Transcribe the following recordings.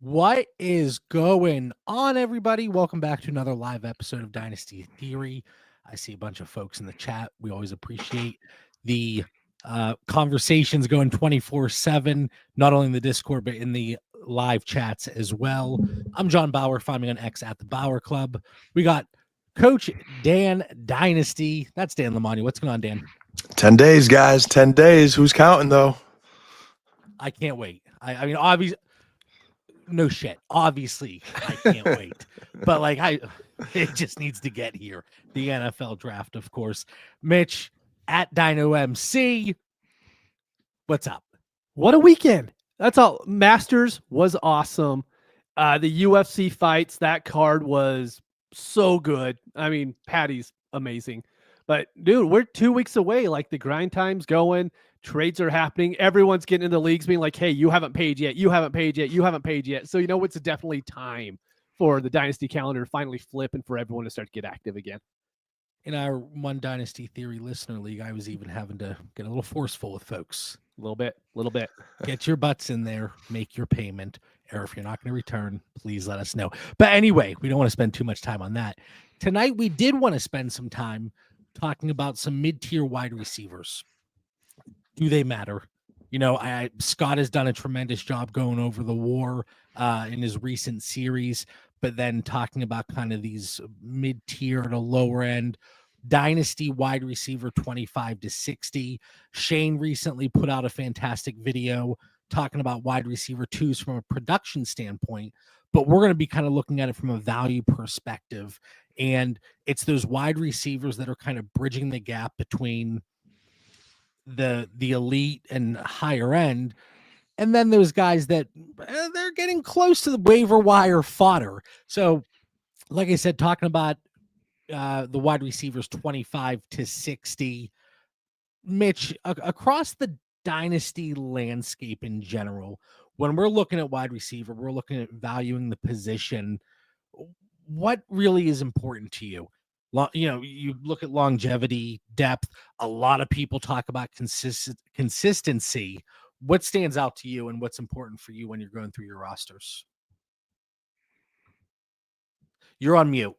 What is going on, everybody? Welcome back to another live episode of Dynasty Theory. I see a bunch of folks in the chat. We always appreciate the conversations going 24/7, not only in the Discord, but in the live chats as well. I'm John Bauer, find me on X at the Bauer Club. We got Coach Dan Dynasty. That's Dan Lamani. What's going on, Dan? 10 days, guys. 10 days. Who's counting, though? I can't wait. I mean, obviously, no shit. Obviously, I can't wait. But it just needs to get here. The NFL draft, of course. Mitch at Dino MC. What's up? What a weekend. That's all. Masters was awesome. The UFC fights, that card was so good. I mean, Patty's amazing. But dude, we're 2 weeks away. Like, the grind time's going. Trades are happening. Everyone's getting in the leagues being like, hey, you haven't paid yet. You haven't paid yet. You haven't paid yet. So, it's definitely time for the Dynasty calendar to finally flip and for everyone to start to get active again. In our One Dynasty Theory listener league, I was even having to get a little forceful with folks. A little bit. Get your butts in there. Make your payment. Or if you're not going to return, please let us know. But anyway, we don't want to spend too much time on that. Tonight, we did want to spend some time talking about some mid-tier wide receivers. Do they matter? Scott has done a tremendous job going over the war in his recent series, but then talking about kind of these mid-tier to lower end dynasty wide receiver 25 to 60. Shane recently put out a fantastic video talking about wide receiver twos from a production standpoint, but we're going to be kind of looking at it from a value perspective. And it's those wide receivers that are kind of bridging the gap between the elite and higher end, and then those guys that they're getting close to the waiver wire fodder. So like I said, talking about the wide receivers 25 to 60. Mitch, across the dynasty landscape in general, when we're looking at wide receiver, we're looking at valuing the position. What really is important to you? You look at longevity, depth. A lot of people talk about consistency. What stands out to you and what's important for you when you're going through your rosters? You're on mute.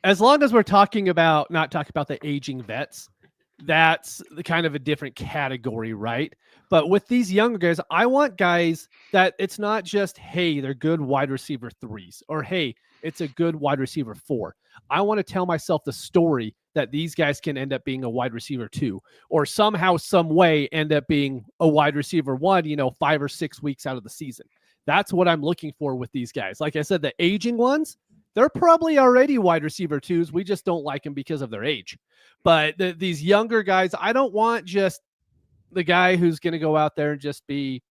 As long as we're not talking about the aging vets, that's the kind of a different category, right? But with these younger guys, I want guys that it's not just, hey, they're good wide receiver threes, or hey, it's a good wide receiver 4. I want to tell myself the story that these guys can end up being a wide receiver 2, or somehow, some way end up being a wide receiver 1, 5 or 6 weeks out of the season. That's what I'm looking for with these guys. Like I said, the aging ones, they're probably already wide receiver 2s. We just don't like them because of their age. But these younger guys, I don't want just the guy who's going to go out there and just be,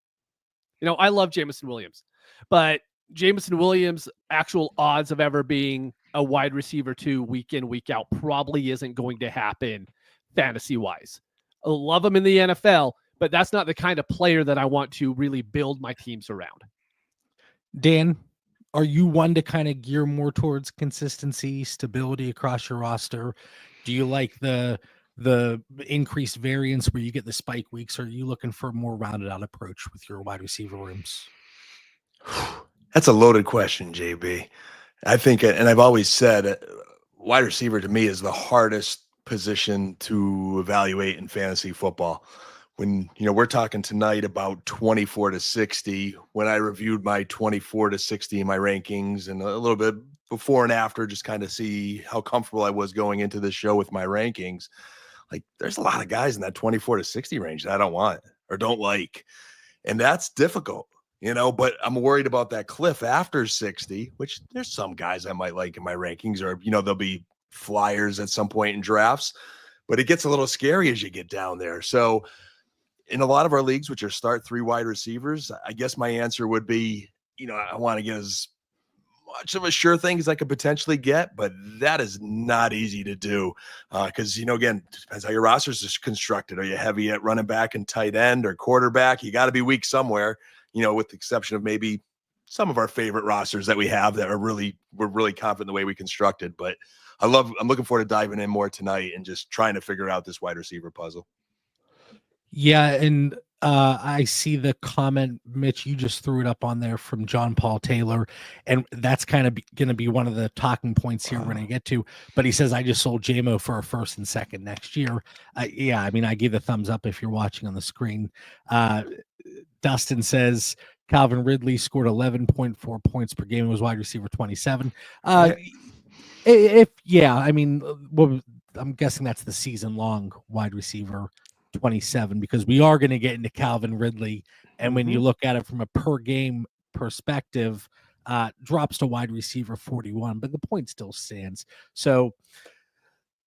I love Jameson Williams, but Jameson Williams' actual odds of ever being a wide receiver 2 week in, week out probably isn't going to happen fantasy-wise. I love him in the NFL, but that's not the kind of player that I want to really build my teams around. Dan, are you one to kind of gear more towards consistency, stability across your roster? Do you like the increased variance where you get the spike weeks, or are you looking for a more rounded out approach with your wide receiver rooms? That's a loaded question, JB. I think, and I've always said, wide receiver to me is the hardest position to evaluate in fantasy football. When, we're talking tonight about 24 to 60, when I reviewed my 24 to 60 in my rankings and a little bit before and after, just kind of see how comfortable I was going into this show with my rankings, like there's a lot of guys in that 24 to 60 range that I don't want or don't like. And that's difficult, but I'm worried about that cliff after 60, which there's some guys I might like in my rankings, or, there'll be flyers at some point in drafts, but it gets a little scary as you get down there. So in a lot of our leagues, which are start 3 wide receivers, I guess my answer would be, I want to get as much of a sure thing as I could potentially get, but that is not easy to do because, again, depends how your rosters is constructed. Are you heavy at running back and tight end or quarterback? You got to be weak somewhere, with the exception of maybe some of our favorite rosters that we have that we're really confident in the way we constructed. But I'm looking forward to diving in more tonight and just trying to figure out this wide receiver puzzle. Yeah, and I see the comment, Mitch, you just threw it up on there from John Paul Taylor, and that's kind of going to be one of the talking points here when I get to. But he says, I just sold JMO for a first and second next year. Yeah, I mean, I give a thumbs up if you're watching on the screen. Dustin says, Calvin Ridley scored 11.4 points per game and was wide receiver 27. I mean, I'm guessing that's the season long wide receiver 27, because we are going to get into Calvin Ridley. And when you look at it from a per game perspective, drops to wide receiver 41, but the point still stands. So,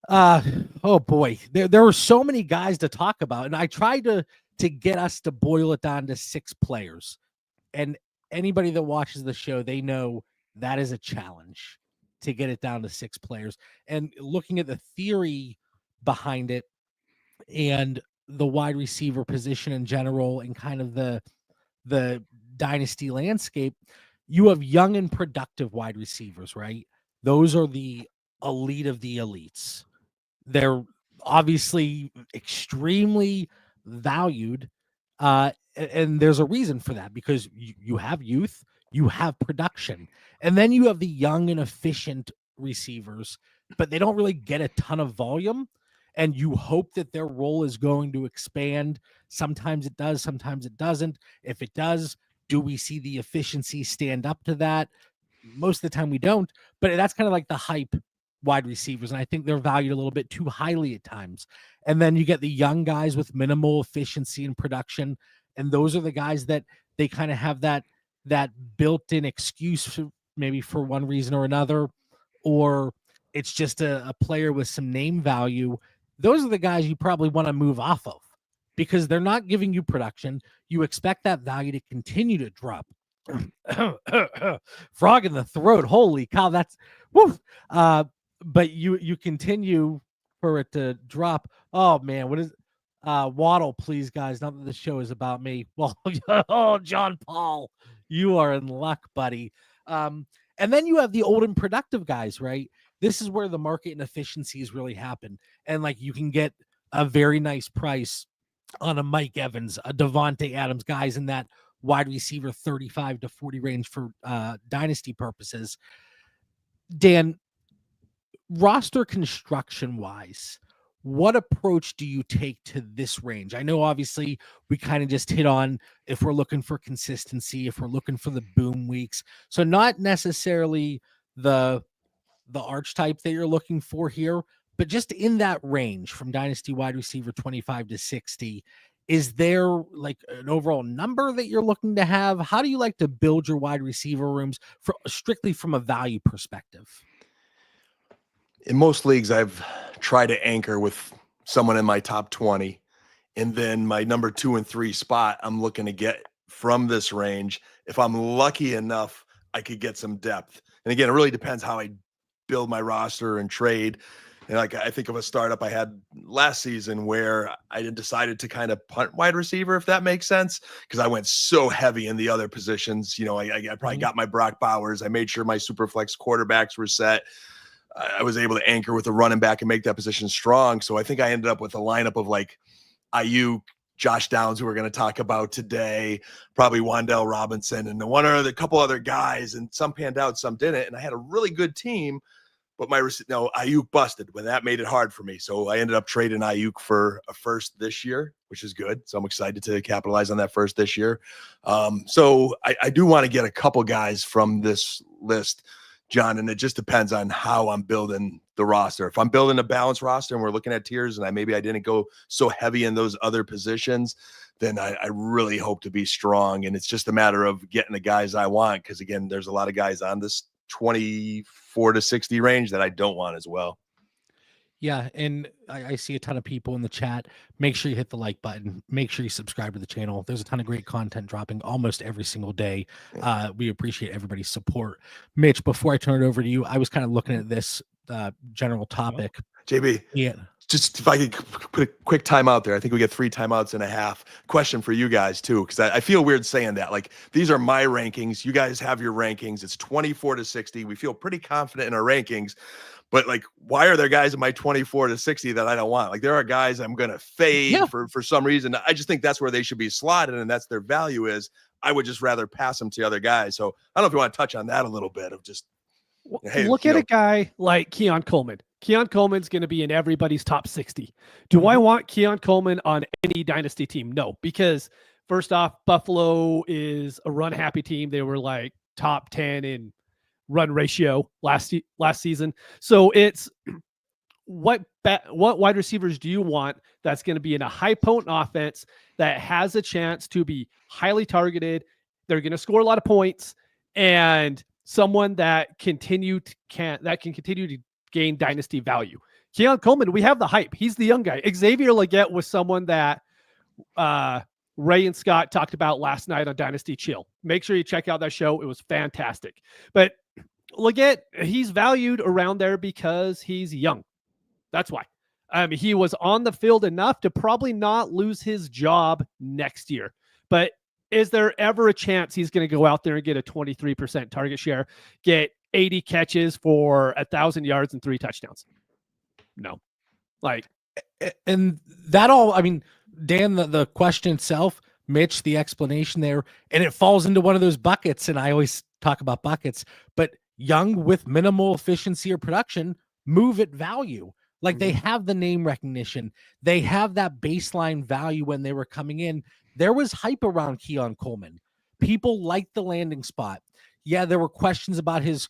oh boy, there were so many guys to talk about. And I tried to get us to boil it down to 6 players. And anybody that watches the show, they know that is a challenge to get it down to 6 players. And looking at the theory behind it and the wide receiver position in general and kind of the dynasty landscape, you have young and productive wide receivers, right? Those are the elite of the elites. They're obviously extremely valued. And there's a reason for that, because you have youth, you have production, and then you have the young and efficient receivers, but they don't really get a ton of volume. And you hope that their role is going to expand. Sometimes it does, sometimes it doesn't. If it does, do we see the efficiency stand up to that? Most of the time we don't, but that's kind of like the hype wide receivers. And I think they're valued a little bit too highly at times. And then you get the young guys with minimal efficiency and production. And those are the guys that they kind of have that built-in excuse maybe for one reason or another, or it's just a player with some name value. Those are the guys you probably want to move off of, because they're not giving you production. You expect that value to continue to drop. Frog in the throat. Holy cow, that's woof. But you continue for it to drop. Oh man, what is Waddle, please, guys? Not that the show is about me. Well, oh, John Paul, you are in luck, buddy. And then you have the old and productive guys, right? This is where the market inefficiencies really happen. And like, you can get a very nice price on a Mike Evans, a Devontae Adams, guys in that wide receiver 35 to 40 range for dynasty purposes. Dan, roster construction wise, what approach do you take to this range? I know obviously we kind of just hit on if we're looking for consistency, if we're looking for the boom weeks. So not necessarily the archetype that you're looking for here, but just in that range from dynasty wide receiver 25 to 60, is there like an overall number that you're looking to have? How do you like to build your wide receiver rooms strictly from a value perspective? In most leagues, I've tried to anchor with someone in my top 20, and then my number 2 and 3 spot, I'm looking to get from this range. If I'm lucky enough, I could get some depth. And again, it really depends how I build my roster and trade. And like, I think of a startup I had last season where I decided to kind of punt wide receiver, if that makes sense, because I went so heavy in the other positions. You know, I probably got my Brock Bowers. I made sure my super flex quarterbacks were set. I was able to anchor with a running back and make that position strong. So I think I ended up with a lineup of like Ayuk, Josh Downs, who we're going to talk about today, probably Wan'Dale Robinson, and a couple other guys, and some panned out, some didn't. And I had a really good team, but Ayuk busted when that made it hard for me. So I ended up trading Ayuk for a first this year, which is good. So I'm excited to capitalize on that first this year. So I do want to get a couple guys from this list, John, and it just depends on how I'm building the roster. If I'm building a balanced roster and we're looking at tiers and I didn't go so heavy in those other positions, then I really hope to be strong. And it's just a matter of getting the guys I want. Because again, there's a lot of guys on this 24 to 60 range that I don't want as well. Yeah, and I see a ton of people in the chat. Make sure you hit the like button. Make sure you subscribe to the channel. There's a ton of great content dropping almost every single day. We appreciate everybody's support. Mitch, before I turn it over to you, I was kind of looking at this general topic. JB, yeah, just if I could put a quick time out there. I think we get 3 timeouts and a half. Question for you guys too, because I feel weird saying that. Like, these are my rankings. You guys have your rankings. It's 24 to 60. We feel pretty confident in our rankings. But like, why are there guys in my 24 to 60 that I don't want? Like, there are guys I'm going to fade for some reason. I just think that's where they should be slotted, and that's their value is. I would just rather pass them to other guys. So I don't know if you want to touch on that a little bit of just, hey, look at a guy like Keon Coleman. Keon Coleman's going to be in everybody's top 60. Do I want Keon Coleman on any dynasty team? No, because first off, Buffalo is a run happy team. They were like top 10 in run ratio last season. So it's what wide receivers do you want that's going to be in a high potent offense that has a chance to be highly targeted? They're going to score a lot of points, and someone that can continue to gain dynasty value. Keon Coleman, we have the hype. He's the young guy. Xavier Legette was someone that Ray and Scott talked about last night on Dynasty Chill. Make sure you check out that show. It was fantastic. But Legette, he's valued around there because he's young. That's why. He was on the field enough to probably not lose his job next year. But is there ever a chance he's going to go out there and get a 23% target share, get 80 catches for 1,000 yards and 3 touchdowns? No. And that all, I mean, Dan, the question itself, Mitch, the explanation there, and it falls into one of those buckets. And I always talk about buckets, but young with minimal efficiency or production move at value. Like they have the name recognition. They have that baseline value when they were coming in. There was hype around Keon Coleman. People liked the landing spot. Yeah, there were questions about his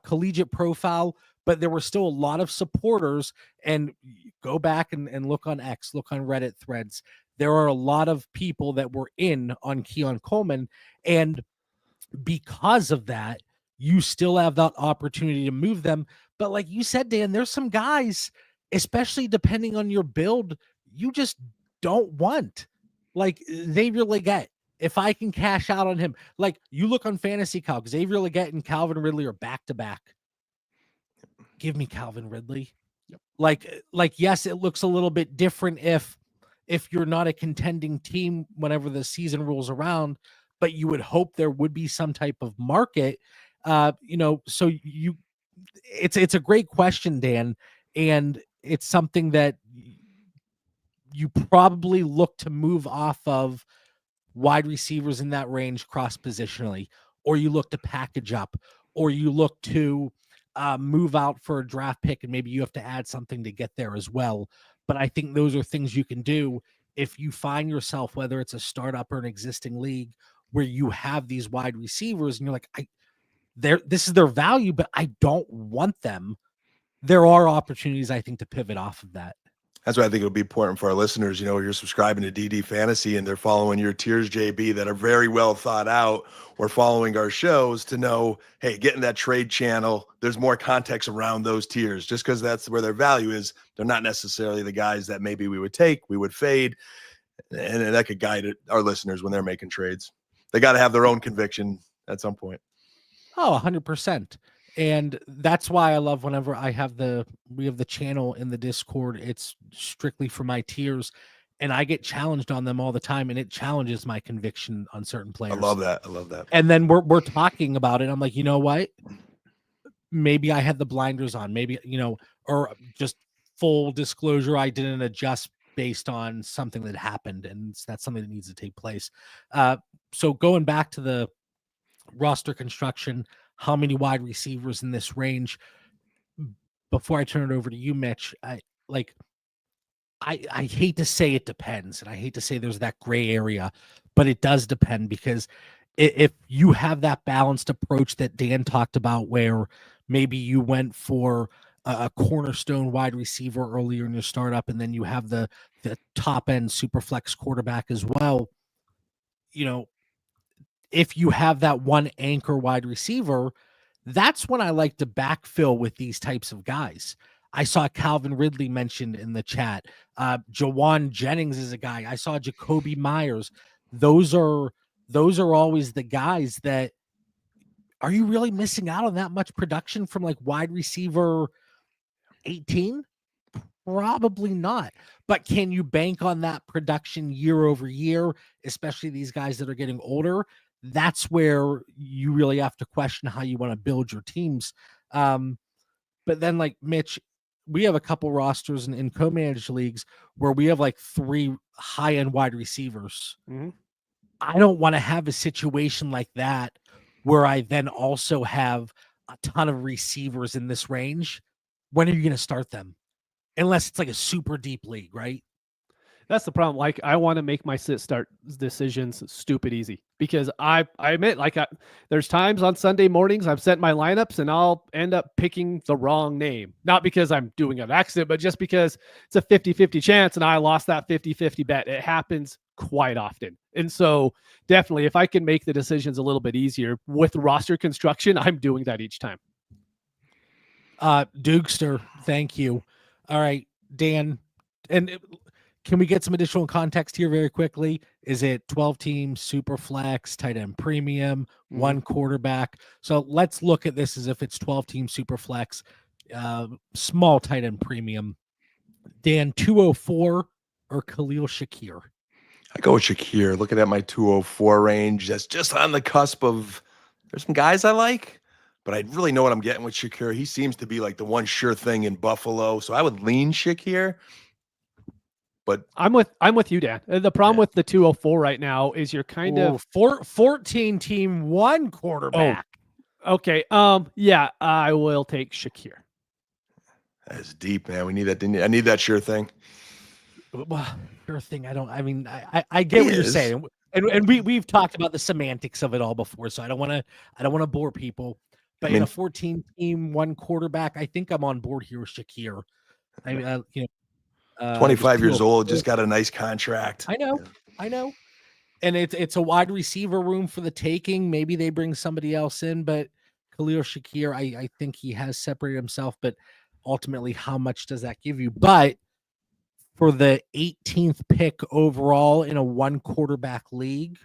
collegiate profile, but there were still a lot of supporters. And go back and look on X, look on Reddit threads. There are a lot of people that were in on Keon Coleman. And because of that, you still have that opportunity to move them. But like you said, Dan, there's some guys, especially depending on your build, you just don't want. Like Xavier Legette, if I can cash out on him, like you look on Fantasy Calc, Xavier Legette and Calvin Ridley are back to back. Give me Calvin Ridley. Yep. Like yes, it looks a little bit different if you're not a contending team whenever the season rolls around, but you would hope there would be some type of market. So it's a great question, Dan, and it's something that you probably look to move off of wide receivers in that range cross-positionally, or you look to package up, or you look to move out for a draft pick, and maybe you have to add something to get there as well. But I think those are things you can do if you find yourself, whether it's a startup or an existing league, where you have these wide receivers and you're like, this is their value, but I don't want them. There are opportunities, I think, to pivot off of that. That's why I think it would be important for our listeners, you're subscribing to DD Fantasy and they're following your tiers, JB, that are very well thought out, or following our shows to know, hey, get in that trade channel. There's more context around those tiers. Just because that's where their value is, they're not necessarily the guys that maybe we would fade. And that could guide our listeners when they're making trades. They got to have their own conviction at some point. Oh, 100%. And that's why I love whenever we have the channel in the Discord. It's strictly for my tiers, and I get challenged on them all the time, and it challenges my conviction on certain players. I love that. And then we're talking about it. I'm like, you know what? Maybe I had the blinders on. Maybe, or just full disclosure, I didn't adjust based on something that happened, and that's something that needs to take place. So going back to the roster construction, how many wide receivers in this range? Before I turn it over to you, Mitch, I hate to say it depends, and I hate to say there's that gray area, but it does depend, because if you have that balanced approach that Dan talked about, where maybe you went for a cornerstone wide receiver earlier in your startup, and then you have the top end super flex quarterback as well, if you have that one anchor wide receiver, that's when I like to backfill with these types of guys. I saw Calvin Ridley mentioned in the chat. Jawan Jennings is a guy. I saw Jacoby Myers. Those are always the guys that, are you really missing out on that much production from like wide receiver 18? Probably not. But can you bank on that production year over year, especially these guys that are getting older? That's where you really have to question how you want to build your teams. But then, like Mitch, we have a couple rosters in co-managed leagues where we have like 3 high-end wide receivers. Mhm. I don't want to have a situation like that where I then also have a ton of receivers in this range. When are you going to start them? Unless it's like a super deep league, right? That's the problem. Like, I want to make my sit start decisions stupid easy because I admit, like, there's times on Sunday mornings I've set my lineups and I'll end up picking the wrong name. Not because I'm doing an accident, but just because it's a 50-50 chance and I lost that 50-50 bet. It happens quite often. And so definitely if I can make the decisions a little bit easier with roster construction, I'm doing that each time. Dukester, thank you. All right, Dan, and can we get some additional context here very quickly? Is it 12 team super flex, tight end premium, one quarterback? So let's look at this as if it's 12 team super flex, small tight end premium. Dan, 204 or Khalil Shakir? I go with Shakir. Looking at my 204 range, that's just on the cusp of. There's some guys I like, but I really know what I'm getting with Shakir. He seems to be like the one sure thing in Buffalo, so I would lean Shakir. But I'm with you, Dan. The problem with the 204 right now is you're kind of 14 team, one quarterback. Oh, okay. Yeah, I will take Shakir. That's deep, man. We need that. I need that sure thing. Well, sure thing. I get what you're saying. And we've talked about the semantics of it all before, so I don't want to bore people. But in a 14 team, one quarterback, I think I'm on board here with Shakir. 25 years old, just got a nice contract. I know. And it's a wide receiver room for the taking. Maybe they bring somebody else in, but Khalil Shakir, I think he has separated himself, but ultimately, how much does that give you? But for the 18th pick overall in a one quarterback league,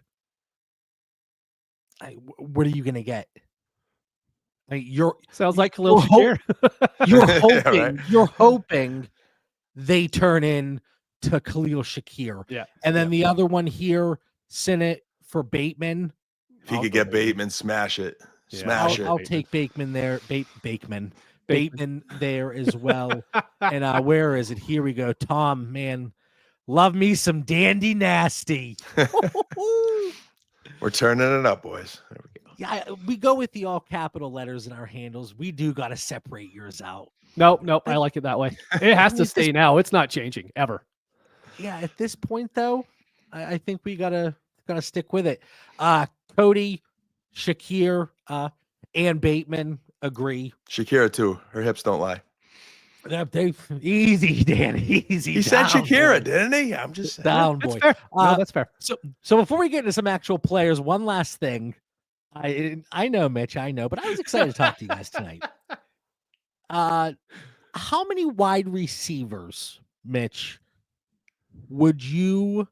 what are you going to get? Sounds like Khalil Shakir. You're hoping they turn in to Khalil Shakir. Yeah. And then the other one here, Sinnott for Bateman. If he could get Bateman, smash it. Smash it. I'll take Bateman there. Bateman there as well. And where is it? Here we go. Tom, man, love me some Dandy Nasty. We're turning it up, boys. There we go. Yeah, we go with the all capital letters in our handles. We do got to separate yours out. Nope. I like it that way. It has to stay now. It's not changing ever. Yeah, at this point though, I think we gotta stick with it. Cody, Shakir, and Bateman agree. Shakira too. Her hips don't lie. Easy, Dan. Easy. He said Shakira, didn't he? I'm just saying. Down, That's boy. fair. No, that's fair. So before we get into some actual players, one last thing. I know, Mitch, I know, but I was excited to talk to you guys tonight. How many wide receivers, Mitch, do you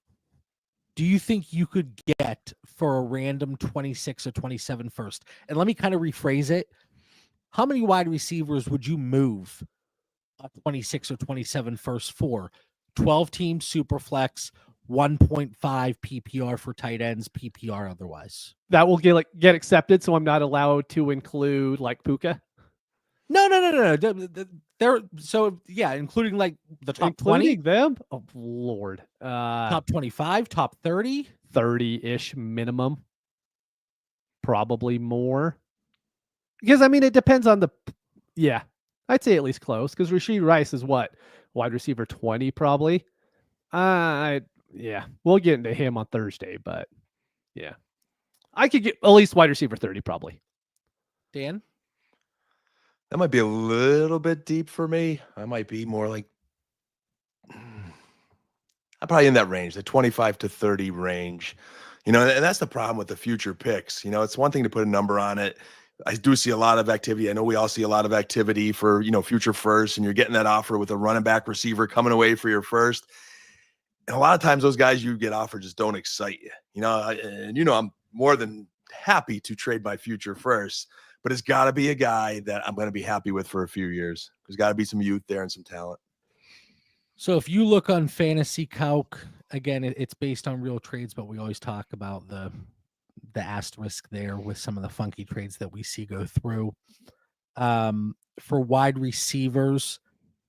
think you could get for a random 26 or 27 first? And let me kind of rephrase it. How many wide receivers would you move a 26 or 27 first for? 12 team super flex, 1.5 PPR for tight ends, PPR otherwise. That will get accepted, so I'm not allowed to include like Puka. No. They're so yeah, including like the top 20 them. Oh Lord, top 25, top 30, 30-ish minimum, probably more. Because I mean, it depends on I'd say at least close. Because Rashee Rice is what, wide receiver 20 probably. We'll get into him on Thursday, but yeah, I could get at least wide receiver 30 probably. Dan. That might be a little bit deep for me. I might be more like, I'm probably in that range, the 25 to 30 range. And that's the problem with the future picks. It's one thing to put a number on it. I do see a lot of activity. I know we all see a lot of activity for, future first, and you're getting that offer with a running back receiver coming away for your first. And a lot of times those guys you get offered just don't excite you. I'm more than happy to trade my future first. But it's got to be a guy that I'm going to be happy with for a few years. There's got to be some youth there and some talent. So if you look on Fantasy Calc, again, it's based on real trades, but we always talk about the asterisk there with some of the funky trades that we see go through. For wide receivers,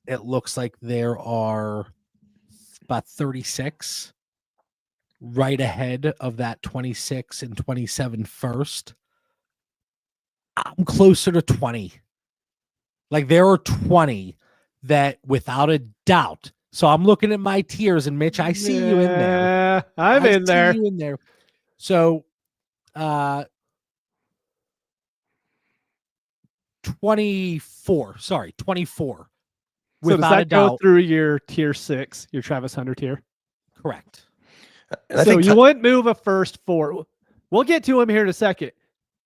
it looks like there are about 36 right ahead of that 26 and 27 first. I'm closer to 20. Like there are 20 that without a doubt. So I'm looking at my tiers, and Mitch, I see you in there. Yeah, I'm I in there. see you in there. So 24. Sorry, 24. So does Without a that go doubt. through your tier 6, your Travis Hunter tier? Correct. And I So think you wouldn't move a first for. We'll get to him here in a second.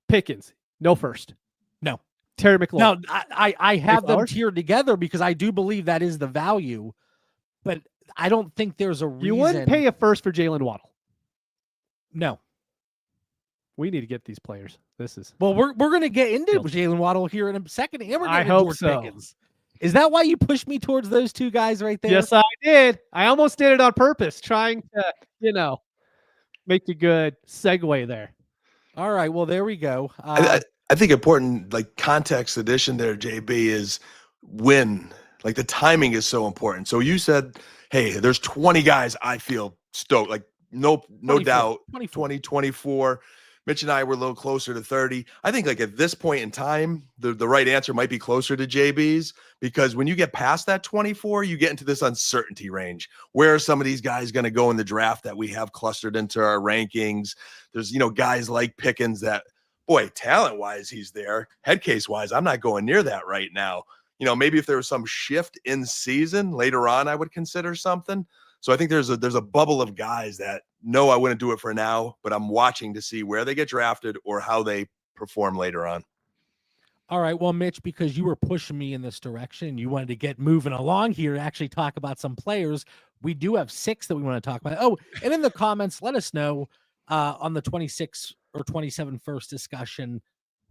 Pickens, no first. No. Terry McLaurin. No, I have them Flowers? tiered together because I do believe that is the value, but I don't think there's a reason. You wouldn't pay a first for Jalen Waddle. No. We need to get these players. This is Well, we're going to get into Guilty. Jalen Waddle here in a second, and we're I getting hope George so. Pickens. Is that why you pushed me towards those two guys right there? Yes, I did. I almost did it on purpose, trying to, make a good segue there. All right. Well, there we go. I think important, like context addition there, JB, is when, like the timing is so important. So you said, hey, there's 20 guys I feel stoked, like no 24, doubt, 24. 20, 24. Mitch and I were a little closer to 30. I think like at this point in time, the right answer might be closer to JB's, because when you get past that 24, you get into this uncertainty range. Where are some of these guys going to go in the draft that we have clustered into our rankings? There's, guys like Pickens that, boy, talent-wise, he's there. Head case-wise, I'm not going near that right now. Maybe if there was some shift in season later on, I would consider something. So I think there's a bubble of guys that, no, I wouldn't do it for now, but I'm watching to see where they get drafted or how they perform later on. All right. Well, Mitch, because you were pushing me in this direction, you wanted to get moving along here to actually talk about some players. We do have 6 that we want to talk about. Oh, and in the comments, let us know on the 26 or 27 first discussion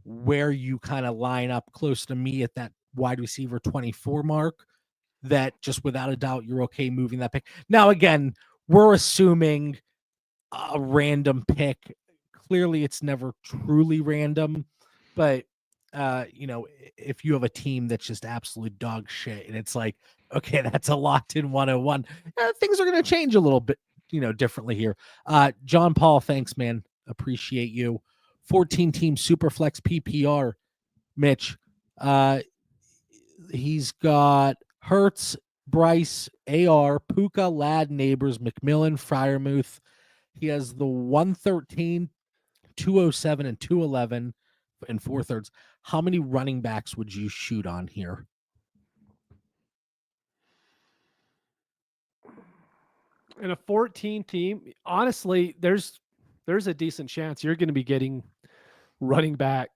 where you kind of line up close to me at that wide receiver 24 mark, that just without a doubt you're okay moving that pick. Now, again, we're assuming a random pick. Clearly, it's never truly random, but if you have a team that's just absolute dog shit and it's like, okay, that's a locked in 101, things are going to change a little bit, differently here. John Paul, thanks, man. Appreciate you. 14 team Superflex PPR, Mitch. He's got Hertz, Bryce, AR, Puka, Ladd, Neighbors, McMillan, Freiermuth. He has the 113, 207, and 211 and 4/3. How many running backs would you shoot on here? In a 14 team, honestly, there's a decent chance you're going to be getting running back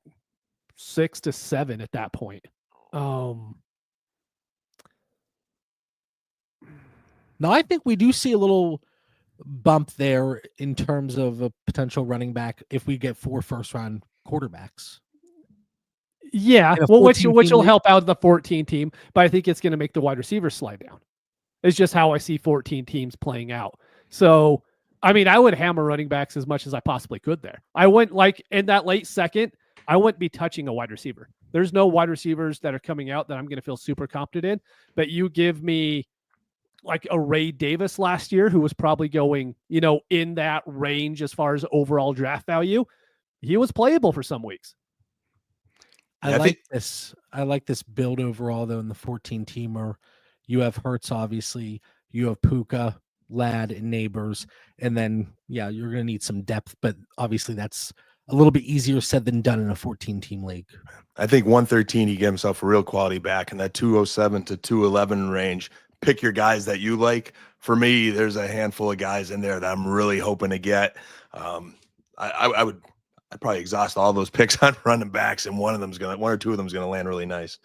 6 to 7 at that point. Now, I think we do see a little bump there in terms of a potential running back if we get 4 first-round quarterbacks. Yeah, well, which will league? help out the 14 team, but I think it's going to make the wide receivers slide down. It's just how I see 14 teams playing out. So, I would hammer running backs as much as I possibly could there. I wouldn't, like, in that late second, I wouldn't be touching a wide receiver. There's no wide receivers that are coming out that I'm going to feel super confident in, but you give me like a Ray Davis last year, who was probably going, in that range as far as overall draft value. He was playable for some weeks. I like this build overall, though, in the 14 teamer. You have Hertz, obviously. You have Puka, Ladd, and Neighbors. And then, you're going to need some depth, but obviously that's a little bit easier said than done in a 14-team league. I think 113, he gave himself a real quality back in that 207 to 211 range. Pick your guys that you like. For me, there's a handful of guys in there that I'm really hoping to get. I'd probably exhaust all those picks on running backs, and one or two of them is gonna land really nice.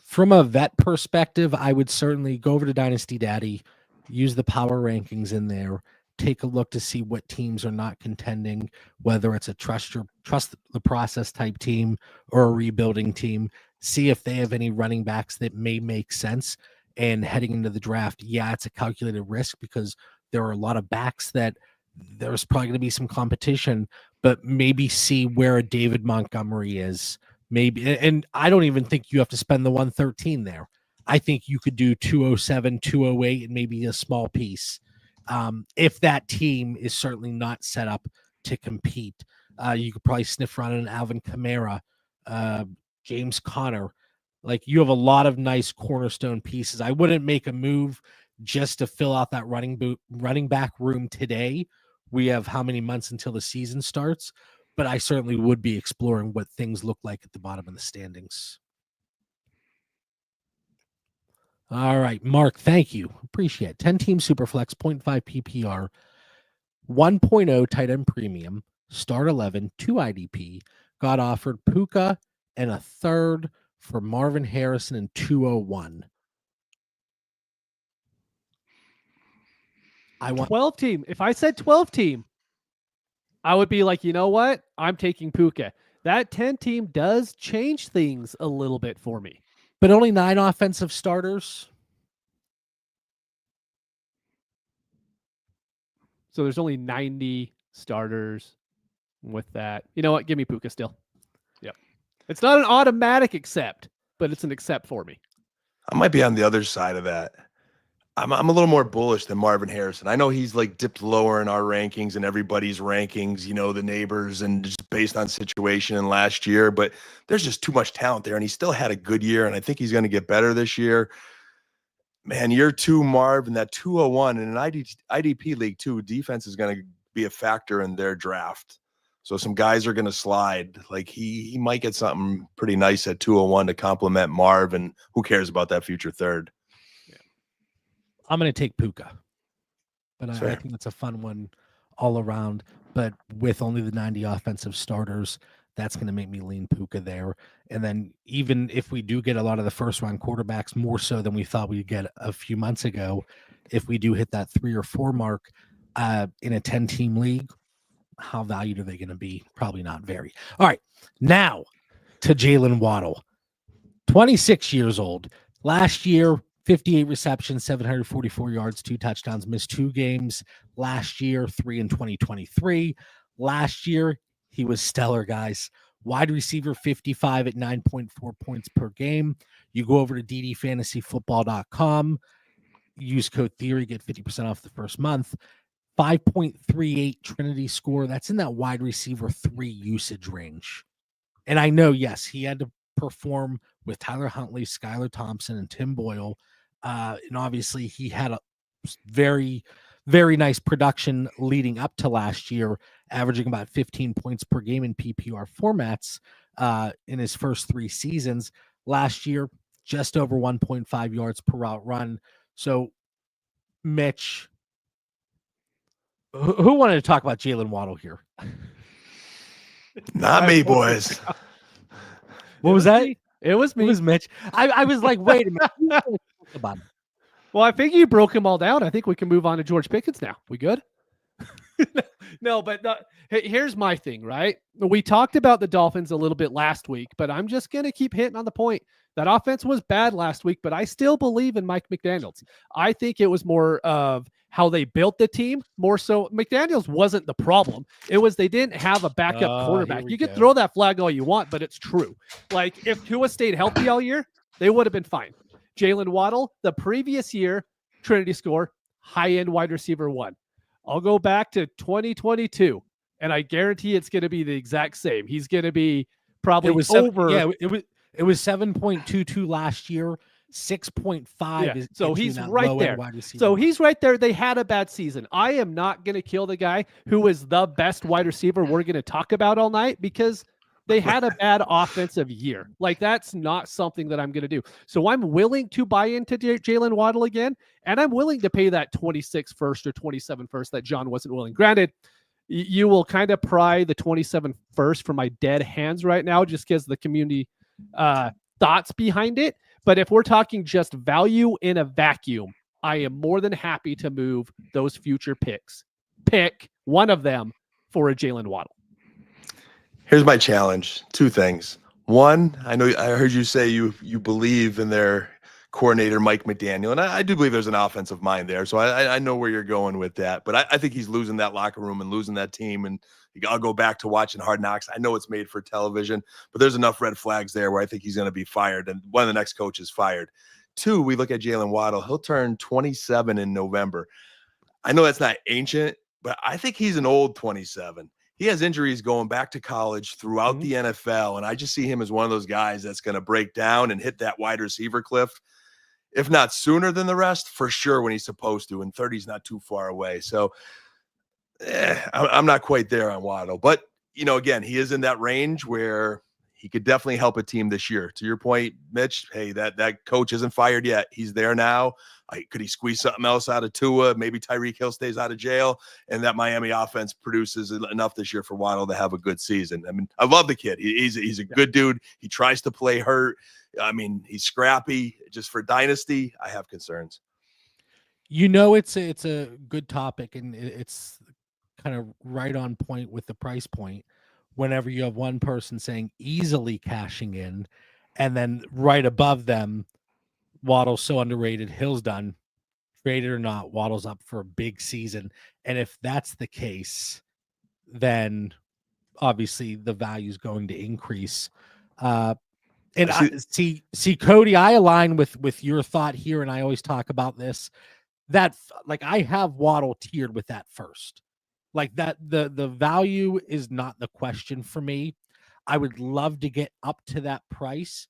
From a vet perspective, I would certainly go over to Dynasty Daddy, use the power rankings in there, take a look to see what teams are not contending, whether it's a trust the process type team or a rebuilding team. See if they have any running backs that may make sense. And heading into the draft, it's a calculated risk because there are a lot of backs that there's probably going to be some competition, but maybe see where a David Montgomery is maybe, and I don't even think you have to spend the 113 there. I think you could do 207, 208, and maybe a small piece. If that team is certainly not set up to compete, you could probably sniff around an Alvin Kamara, James Conner. Like, you have a lot of nice cornerstone pieces. I wouldn't make a move just to fill out that running back room today. We have how many months until the season starts, but I certainly would be exploring what things look like at the bottom of the standings. All right, Mark, thank you. Appreciate it. 10-team Superflex, 0.5 PPR, 1.0 tight end premium, start 11, 2 IDP, got offered Puka and a third for Marvin Harrison in 201. I want 12 team. If I said 12 team, I would be like, you know what? I'm taking Puka. That 10 team does change things a little bit for me. but only 9 offensive starters. So there's only 90 starters with that. You know what? Give me Puka still. Yep. It's not an automatic accept, but it's an accept for me. I might be on the other side of that. I'm a little more bullish than Marvin Harrison. I know he's like dipped lower in our rankings and everybody's rankings, the neighbors, and just based on situation and last year, but there's just too much talent there, and he still had a good year, and I think he's going to get better this year. Man, year 2, Marv, and that 201 in an IDP league too, defense is going to be a factor in their draft. So some guys are going to slide. Like he might get something pretty nice at 201 to complement Marv, and who cares about that future third? I'm going to take Puka, but I think it's a fun one all around. But with only the 90 offensive starters, that's going to make me lean Puka there. And then even if we do get a lot of the first round quarterbacks, more so than we thought we'd get a few months ago, if we do hit that 3 or 4 mark in a 10-team league, how valued are they going to be? Probably not very. All right, now to Jalen Waddle, 26 years old. Last year, 58 receptions, 744 yards, 2 touchdowns, missed 2 games last year, 3 in 2023. Last year, he was stellar, guys. Wide receiver 55 at 9.4 points per game. You go over to ddfantasyfootball.com, use code Theory, get 50% off the first month. 5.38 Trinity score. That's in that wide receiver 3 usage range. And I know, yes, he had to perform with Tyler Huntley, Skylar Thompson, and Tim Boyle. And obviously he had a very, very nice production leading up to last year, averaging about 15 points per game in PPR formats in his first 3 seasons. Last year, just over 1.5 yards per route run. So, Mitch, who wanted to talk about Jalen Waddle here? Not me, boys. What was that? It was me. It was Mitch. I was like, wait a minute. About him. Well, I think you broke them all down. I think we can move on to George Pickens now. We good? No, but here's my thing, right? We talked about the Dolphins a little bit last week, but I'm just going to keep hitting on the point. That offense was bad last week, but I still believe in Mike McDaniels. I think it was more of how they built the team, more so. McDaniels wasn't the problem. It was they didn't have a backup quarterback. You could throw that flag all you want, but it's true. Like, if Tua stayed healthy all year, they would have been fine. Jalen Waddle, the previous year, Trinity score, high-end wide receiver 1. I'll go back to 2022, and I guarantee it's going to be the exact same. He's going to be probably over. Yeah, it was 7.22 last year, 6.5. Yeah, so he's right there. So he's right there. They had a bad season. I am not going to kill the guy who is the best wide receiver we're going to talk about all night because they had a bad offensive year. Like, that's not something that I'm going to do. So I'm willing to buy into Jalen Waddle again, and I'm willing to pay that 26 first or 27 first that John wasn't willing. Granted, you will kind of pry the 27 first from my dead hands right now just because the community thoughts behind it. But if we're talking just value in a vacuum, I am more than happy to move those future picks. Pick one of them for a Jalen Waddle. Here's my challenge. 2 things. One, I heard you say you believe in their coordinator, Mike McDaniel, and I do believe there's an offensive mind there. So I know where you're going with that. But I think he's losing that locker room and losing that team and I'll go back to watching Hard Knocks. I know it's made for television, but there's enough red flags there where I think he's going to be fired, and one of the next coaches fired. 2, we look at Jalen Waddle. He'll turn 27 in November. I know that's not ancient, but I think he's an old 27. He has injuries going back to college throughout the NFL, and I just see him as one of those guys that's going to break down and hit that wide receiver cliff, if not sooner than the rest, for sure when he's supposed to, and 30 is not too far away. So I'm not quite there on Waddle, but again, he is in that range where he could definitely help a team this year. To your point, Mitch, hey, that coach isn't fired yet. He's there now. Could he squeeze something else out of Tua? Maybe Tyreek Hill stays out of jail, and that Miami offense produces enough this year for Waddle to have a good season. I mean, I love the kid. He's a good dude. He tries to play hurt. I mean, he's scrappy. Just for Dynasty, I have concerns. It's a good topic, and it's kind of right on point with the price point. Whenever you have one person saying easily cashing in, and then right above them, Waddle's so underrated, Hill's done, traded or not, Waddle's up for a big season. And if that's the case, then obviously the value is going to increase. See, Cody, I align with your thought here, and I always talk about this. That I have Waddle tiered with that first. Like that, the value is not the question for me. I would love to get up to that price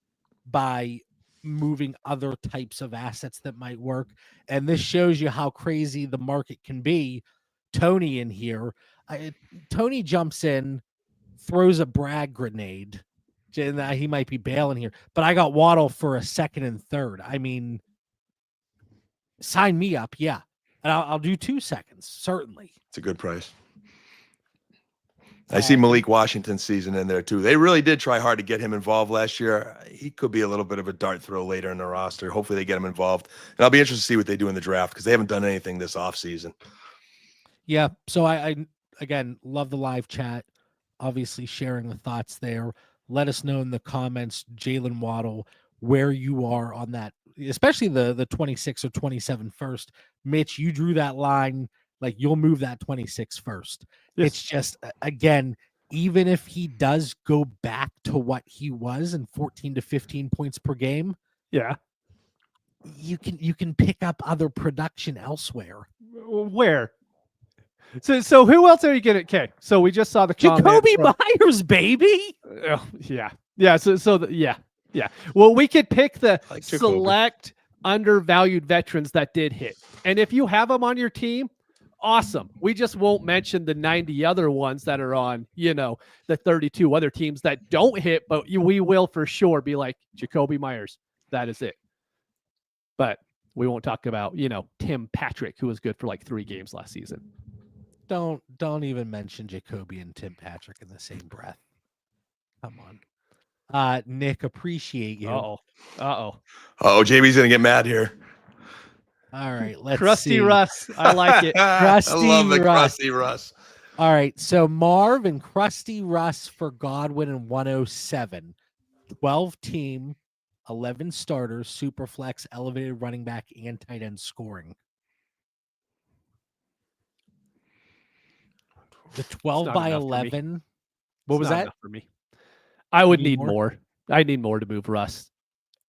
by moving other types of assets that might work. And this shows you how crazy the market can be. Tony in here. Tony jumps in, throws a brag grenade. And he might be bailing here, but I got Waddle for a second and third. I mean, sign me up. Yeah. And I'll do 2 seconds. Certainly. It's a good price. I see Malik Washington's season in there too. They really did try hard to get him involved last year. He could be a little bit of a dart throw later in the roster. Hopefully they get him involved. And I'll be interested to see what they do in the draft because they haven't done anything this offseason. Yeah. So I again, love the live chat. Obviously sharing the thoughts there. Let us know in the comments, Jalen Waddle, where you are on that, especially the 26 or 27 first. Mitch, you drew that line. You'll move that 26 first. Yes. It's just, again, even if he does go back to what he was in 14 to 15 points per game, yeah, you can pick up other production elsewhere. Where? So who else are you getting? Okay, so we just saw the Jacoby Myers, baby. Yeah. Yeah. Well, we could pick the select undervalued veterans that did hit, and if you have them on your team, awesome. We just won't mention the 90 other ones that are on, the 32 other teams that don't hit, but we will for sure be like Jacoby Myers. That is it. But we won't talk about, Tim Patrick, who was good for 3 games last season. Don't even mention Jacoby and Tim Patrick in the same breath. Come on. Nick, appreciate you. JB's gonna get mad here. All right, let's Crusty see. Russ. I like it. I love the Crusty Russ. All right, so Marv and Crusty Russ for Godwin and 107. 12 team, 11 starters, super flex, elevated running back, and tight end scoring. The 12 by 11. What was that? For me. I would need more. I need more to move Russ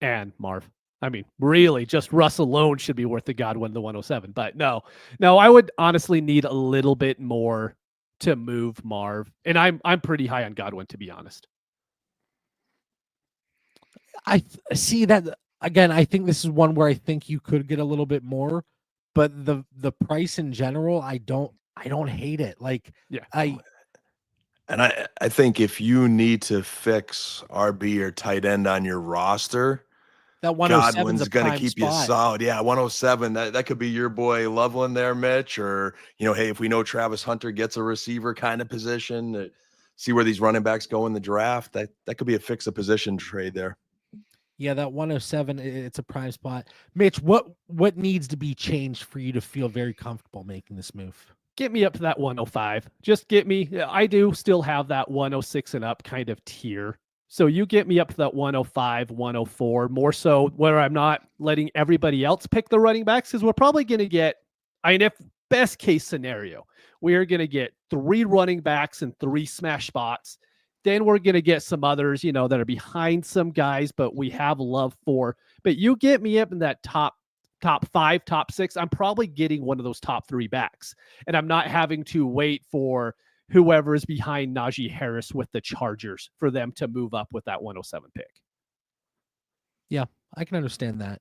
and Marv. I mean, really, just Russ alone should be worth the Godwin, the 107. But no, I would honestly need a little bit more to move Marv. And I'm pretty high on Godwin, to be honest. I see that again. I think this is one where I think you could get a little bit more, but the price in general, I don't hate it. I think if you need to fix RB or tight end on your roster, that 107 Godwin's going to keep you solid. Yeah, 107. That could be your boy Loveland there, Mitch. Or hey, if we know Travis Hunter gets a receiver kind of position, see where these running backs go in the draft. That could be a fix a position trade there. Yeah, that 107, it's a prime spot. Mitch, what needs to be changed for you to feel very comfortable making this move? Get me up to that 105. Just get me. I do still have that 106 and up kind of tier. So you get me up to that 105, 104, more so where I'm not letting everybody else pick the running backs, because we're probably going to get, if best case scenario, we are going to get 3 running backs and 3 smash spots. Then we're going to get some others, that are behind some guys, but we have love for. But you get me up in that top 5, top 6, I'm probably getting one of those top 3 backs. And I'm not having to wait for whoever is behind Najee Harris with the Chargers for them to move up with that 107 pick. Yeah, I can understand that.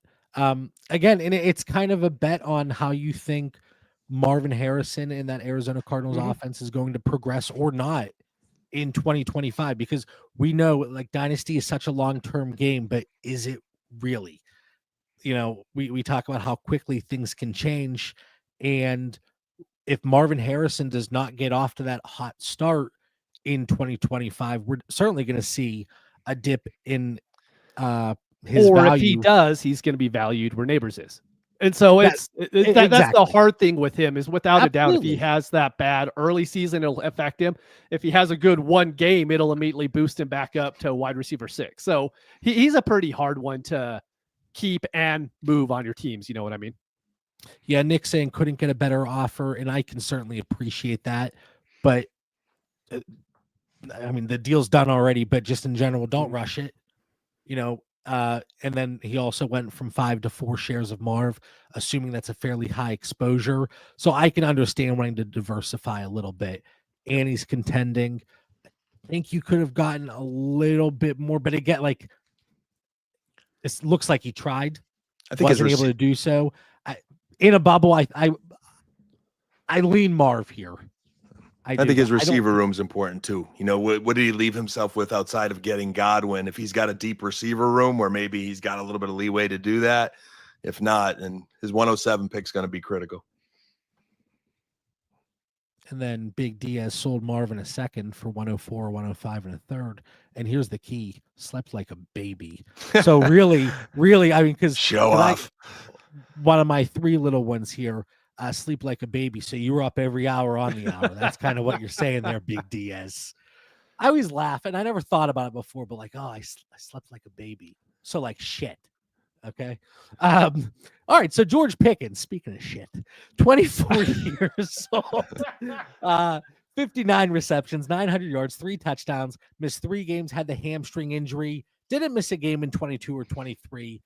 Again, and it's kind of a bet on how you think Marvin Harrison in that Arizona Cardinals offense is going to progress or not in 2025, because we know like Dynasty is such a long-term game, but is it really? We talk about how quickly things can change, and if Marvin Harrison does not get off to that hot start in 2025, we're certainly going to see a dip in his value. If he does, he's going to be valued where Neighbors is. And so that's the hard thing with him is, without a doubt, if he has that bad early season, it'll affect him. If he has a good one game, it'll immediately boost him back up to wide receiver 6. So he's a pretty hard one to keep and move on your teams. You know what I mean? Yeah, Nick saying couldn't get a better offer, and I can certainly appreciate that. But I mean, the deal's done already, but just in general, don't rush it. And then he also went from 5 to 4 shares of Marv, assuming that's a fairly high exposure. So I can understand wanting to diversify a little bit. And he's contending. I think you could have gotten a little bit more, but again, like, it looks like he tried. I think wasn't able to do so. In a bubble, I lean Marv here. I think his receiver room's important too. What did he leave himself with outside of getting Godwin? If he's got a deep receiver room where maybe he's got a little bit of leeway to do that. If not, and his 107 pick's going to be critical. And then Big Diaz sold Marv in a second for 104, 105 and a third. And here's the key: slept like a baby. So really, I mean, because show off. One of my 3 little ones here. Sleep like a baby. So you were up every hour on the hour. That's kind of what you're saying there, Big Diaz. I always laugh, and I never thought about it before, but like, I slept like a baby. So like shit. Okay. All right. So George Pickens, speaking of shit, 24 years old, 59 receptions, 900 yards, 3 touchdowns, missed 3 games, had the hamstring injury, didn't miss a game in 22 or 23.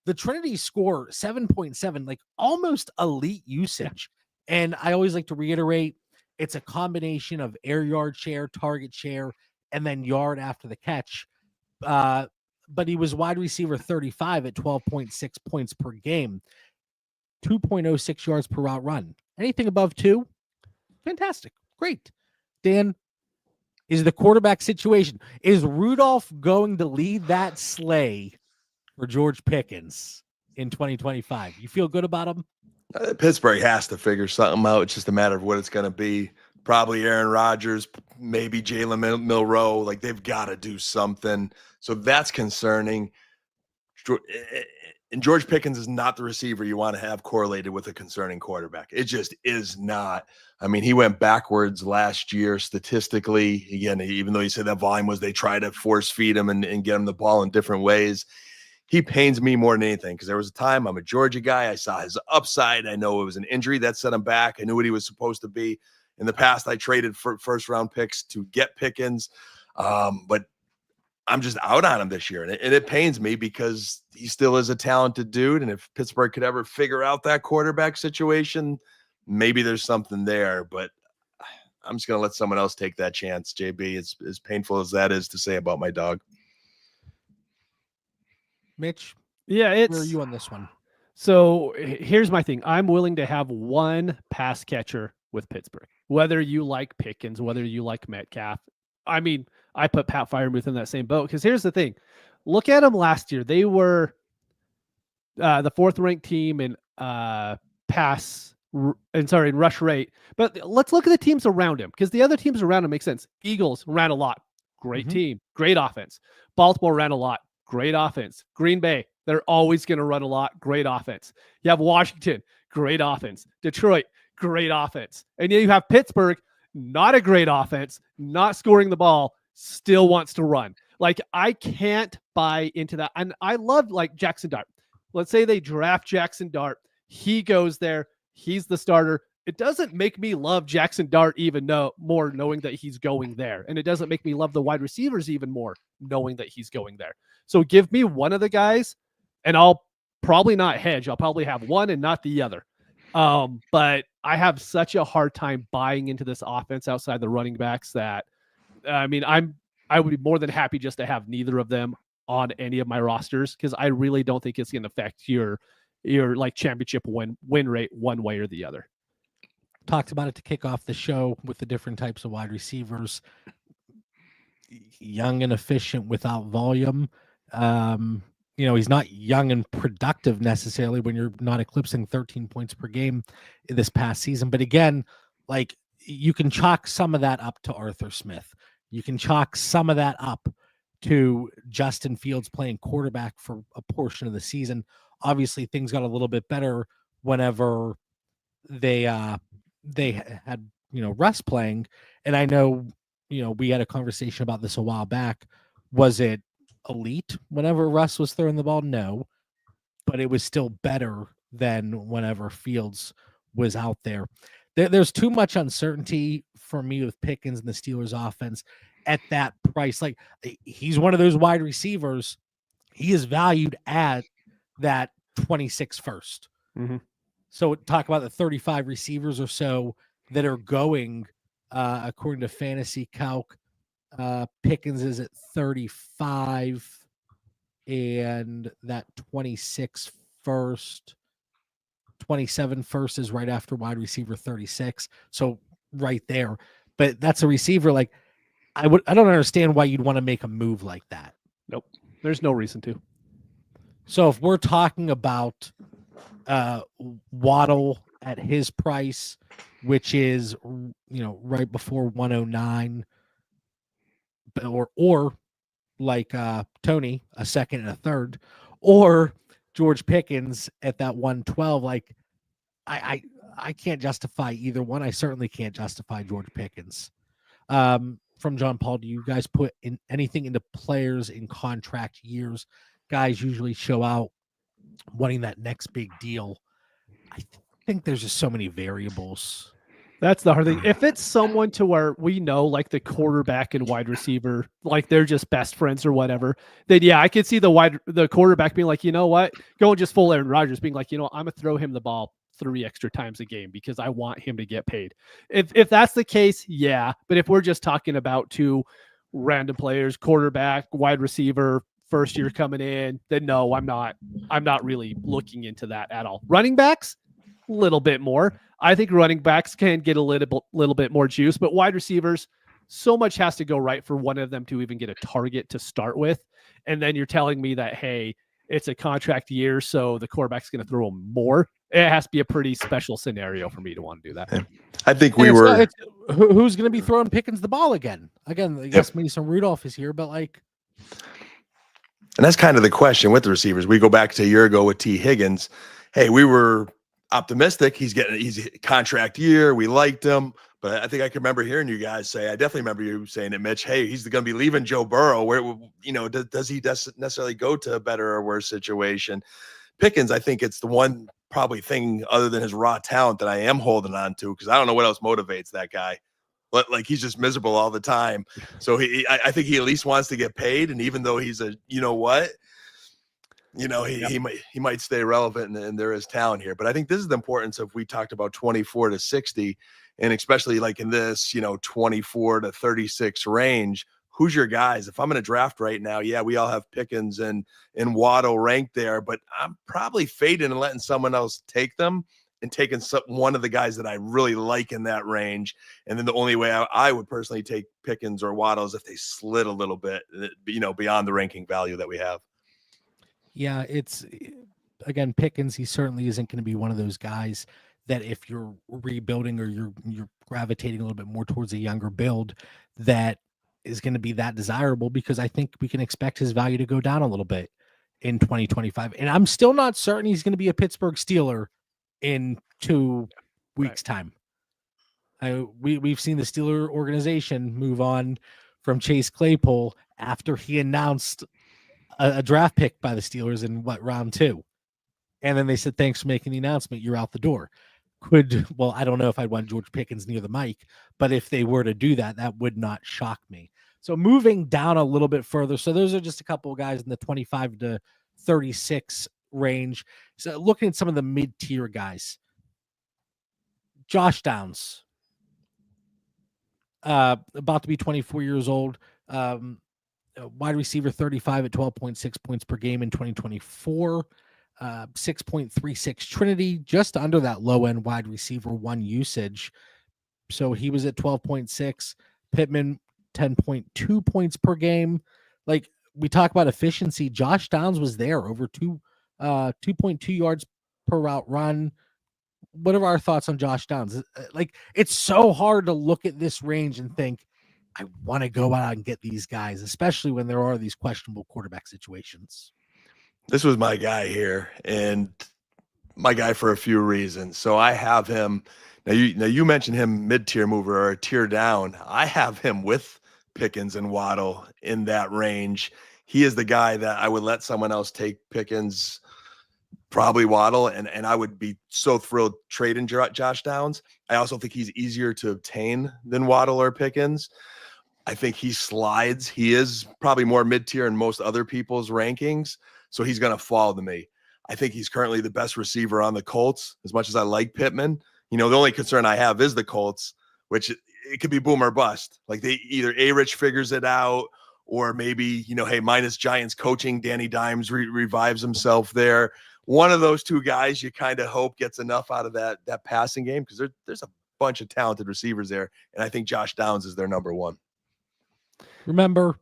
The Trinity score 7.7, like almost elite usage. And I always like to reiterate, it's a combination of air yard share, target share, and then yard after the catch. But he was wide receiver 35 at 12.6 points per game, 2.06 yards per route run. Anything above 2? Fantastic. Great. Dan, is the quarterback situation, is Rudolph going to lead that sleigh for George Pickens in 2025? You feel good about him? Pittsburgh has to figure something out. It's just a matter of what it's going to be. Probably Aaron Rodgers, maybe Jalen Milroe. Like, they've got to do something. So that's concerning. And George Pickens is not the receiver you want to have correlated with a concerning quarterback. It just is not. I mean, he went backwards last year statistically. Again, even though you said that volume was they try to force feed him and get him the ball in different ways. He pains me more than anything, because there was a time, I'm a Georgia guy. I saw his upside. I know it was an injury that set him back. I knew what he was supposed to be. In the past, I traded for first-round picks to get Pickens, but I'm just out on him this year. And it pains me, because he still is a talented dude. And if Pittsburgh could ever figure out that quarterback situation, maybe there's something there. But I'm just going to let someone else take that chance, JB. It's as painful as that is to say about my dog. Mitch, where are you on this one? So here's my thing. I'm willing to have one pass catcher with Pittsburgh, whether you like Pickens, whether you like Metcalf. I mean, I put Pat Freiermuth in that same boat, because here's the thing. Look at them last year. They were the 4th ranked team in rush rate. But let's look at the teams around him, because the other teams around him make sense. Eagles ran a lot. Great team. Great offense. Baltimore ran a lot. Great offense. Green Bay, they're always going to run a lot. Great offense. You have Washington, great offense. Detroit, great offense. And then you have Pittsburgh, not a great offense, not scoring the ball, still wants to run. Like, I can't buy into that. And I love, like, Jackson Dart. Let's say they draft Jackson Dart. He goes there. He's the starter. It doesn't make me love Jackson Dart even more knowing that he's going there. And it doesn't make me love the wide receivers even more knowing that he's going there. So give me one of the guys and I'll probably not hedge. I'll probably have one and not the other. But I have such a hard time buying into this offense outside the running backs that, I mean, I would be more than happy just to have neither of them on any of my rosters because I really don't think it's going to affect your like championship win rate one way or the other. Talked about it to kick off the show with the different types of wide receivers. Young and efficient without volume. He's not young and productive necessarily when you're not eclipsing 13 points per game in this past season. But again, like you can chalk some of that up to Arthur Smith. You can chalk some of that up to Justin Fields playing quarterback for a portion of the season. Obviously, things got a little bit better whenever they had Russ playing. And I know we had a conversation about this a while back. Was it elite whenever Russ was throwing the ball? No, but it was still better than whenever Fields was out there. There's too much uncertainty for me with Pickens and the Steelers offense at that price. Like he's one of those wide receivers. He is valued at that 26 first. Mm-hmm. So talk about the 35 receivers or so that are going according to Fantasy Calc. Pickens is at 35 and that 26 first, 27 first is right after wide receiver 36. So right there, but that's a receiver. Like I don't understand why you'd want to make a move like that. Nope. There's no reason to. So if we're talking about Waddle at his price, which is, right before 109, or like Tony, a second and a third, or George Pickens at that 112, like I can't justify either one. I certainly can't justify George Pickens. From John Paul, do you guys put in anything into players in contract years? Guys usually show out wanting that next big deal. I think there's just so many variables. That's the hard thing. If it's someone to where we know, like the quarterback and wide receiver, like they're just best friends or whatever, then yeah, I could see the quarterback being like, you know what, going just full Aaron Rodgers, being like, I'm gonna throw him the ball 3 extra times a game because I want him to get paid. If that's the case, yeah. But if we're just talking about two random players, quarterback, wide receiver, first year coming in, then no, I'm not really looking into that at all. Running backs, a little bit more. I think running backs can get a little bit more juice, but wide receivers, so much has to go right for one of them to even get a target to start with. And then you're telling me that, hey, it's a contract year, so the quarterback's going to throw them more. It has to be a pretty special scenario for me to want to do that. Yeah. I think who's going to be throwing Pickens the ball again? Again, I guess maybe some Rudolph is here, but like. And that's kind of the question with the receivers. We go back to a year ago with T. Higgins. Hey, we were optimistic. He's a contract year. We liked him. But I think I can remember hearing you guys say, I definitely remember you saying it, Mitch, hey, he's going to be leaving Joe Burrow. Where, does he necessarily go to a better or worse situation? Pickens, I think it's the one probably thing other than his raw talent that I am holding on to, because I don't know what else motivates that guy. But like he's just miserable all the time. So I think he at least wants to get paid. And even though he's he might stay relevant and there is talent here. But I think this is the importance of, we talked about 24 to 60, and especially like in this, 24 to 36 range, who's your guys? If I'm going to draft right now, yeah, we all have Pickens and Waddle ranked there, but I'm probably fading and letting someone else take them and taking one of the guys that I really like in that range. And then the only way I would personally take Pickens or Waddle is if they slid a little bit, beyond the ranking value that we have. Yeah, it's, again, Pickens, he certainly isn't going to be one of those guys that if you're rebuilding or you're gravitating a little bit more towards a younger build, that is going to be that desirable, because I think we can expect his value to go down a little bit in 2025. And I'm still not certain he's going to be a Pittsburgh Steeler in 2 weeks' time. We've seen the Steeler organization move on from Chase Claypool after he announced a draft pick by the Steelers in round 2. And then they said, thanks for making the announcement. You're out the door. well, I don't know if I'd want George Pickens near the mic, but if they were to do that, that would not shock me. So moving down a little bit further. So those are just a couple of guys in the 25 to 36 range. So looking at some of the mid-tier guys. Josh Downs, about to be 24 years old. Wide receiver 35 at 12.6 points per game in 2024. 6.36 Trinity, just under that low end wide receiver one usage. So he was at 12.6. Pittman, 10.2 points per game. Like we talk about efficiency, Josh Downs was there over 2.2 yards per route run. What are our thoughts on Josh Downs? Like it's so hard to look at this range and think, I want to go out and get these guys, especially when there are these questionable quarterback situations. This was my guy here, and my guy for a few reasons. So I have him. Now you mentioned him mid-tier mover or a tier down. I have him with Pickens and Waddle in that range. He is the guy that I would let someone else take Pickens, probably Waddle, and I would be so thrilled trading Josh Downs. I also think he's easier to obtain than Waddle or Pickens. I think he slides. He is probably more mid-tier in most other people's rankings, so he's going to fall to me. I think he's currently the best receiver on the Colts, as much as I like Pittman. The only concern I have is the Colts, which it could be boom or bust. Like they either A-Rich figures it out, or maybe, hey, minus Giants coaching, Danny Dimes revives himself there. One of those two guys you kind of hope gets enough out of that passing game, because there's a bunch of talented receivers there, and I think Josh Downs is their number one. Remember,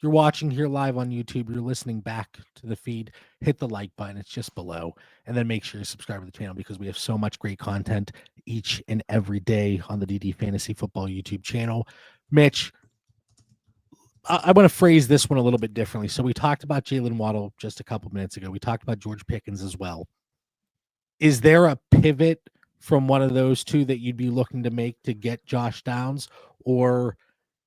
you're watching here live on YouTube, you're listening back to the feed, hit the like button. It's just below. And then make sure you subscribe to the channel, because we have so much great content each and every day on the DD Fantasy Football YouTube channel. Mitch, I want to phrase this one a little bit differently. So we talked about Jalen Waddle just a couple minutes ago. We talked about George Pickens as well. Is there a pivot from one of those two that you'd be looking to make to get Josh Downs? Or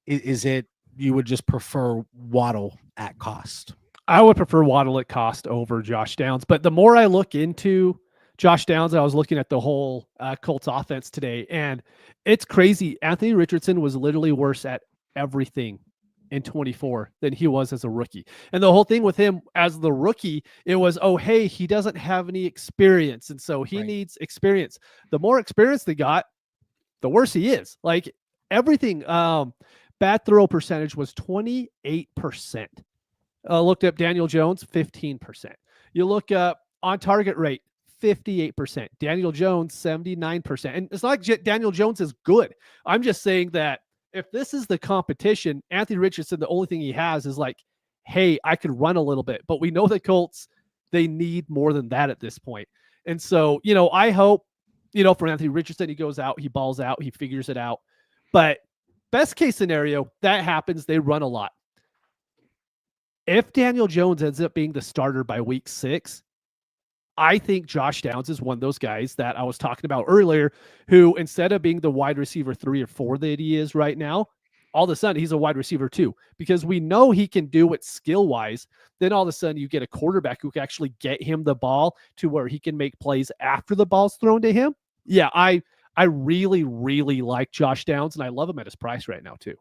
is it you would just prefer Waddle at cost? I would prefer Waddle at cost over Josh Downs. But the more I look into Josh Downs, I was looking at the whole Colts offense today, and it's crazy. Anthony Richardson was literally worse at everything in 24 than he was as a rookie. And the whole thing with him as the rookie, it was, oh, hey, he doesn't have any experience, and so he needs experience. The more experience they got, the worse he is. Like everything, bad throw percentage was 28%. Looked up Daniel Jones, 15%. You look up on target rate, 58%. Daniel Jones, 79%. And it's not like Daniel Jones is good. I'm just saying that if this is the competition, Anthony Richardson, the only thing he has is like, hey, I could run a little bit. But we know the Colts, they need more than that at this point. And so, I hope, for Anthony Richardson, he goes out, he balls out, he figures it out. But best case scenario, that happens, they run a lot. If Daniel Jones ends up being the starter by week 6, I think Josh Downs is one of those guys that I was talking about earlier, who instead of being the wide receiver 3 or 4 that he is right now, all of a sudden he's a wide receiver 2, because we know he can do it skill-wise. Then all of a sudden you get a quarterback who can actually get him the ball to where he can make plays after the ball's thrown to him. Yeah, I really, really like Josh Downs, and I love him at his price right now too.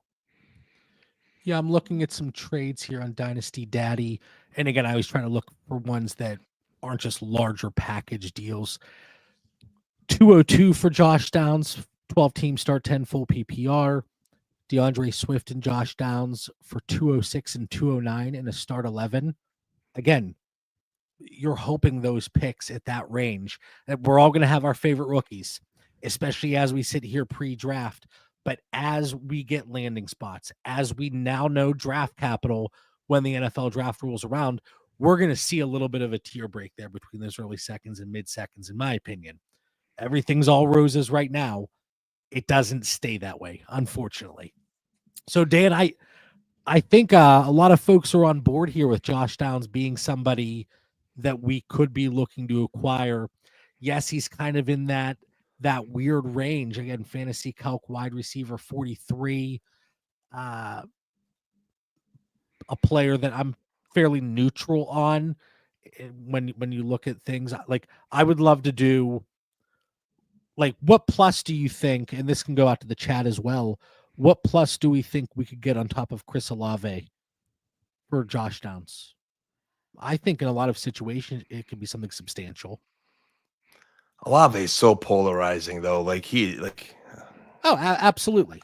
Yeah, I'm looking at some trades here on Dynasty Daddy. And again, I was trying to look for ones that aren't just larger package deals. 202 for Josh Downs, 12 team start, 10 full PPR. DeAndre Swift and Josh Downs for 206 and 209 in a start 11. Again, you're hoping those picks at that range, that we're all going to have our favorite rookies, especially as we sit here pre-draft. But as we get landing spots, as we now know draft capital when the NFL draft rolls around, we're going to see a little bit of a tier break there between those early seconds and mid seconds, in my opinion. Everything's all roses right now. It doesn't stay that way, unfortunately. So, Dan, I think a lot of folks are on board here with Josh Downs being somebody that we could be looking to acquire. Yes, he's kind of in that weird range. Again, fantasy calc wide receiver 43, a player that I'm fairly neutral on when you look at things. Like I would love to do like what plus do you think, and this can go out to the chat as well, what plus do we think we could get on top of Chris Olave for Josh Downs? I think in a lot of situations it can be something substantial. Olave is so polarizing though. Absolutely.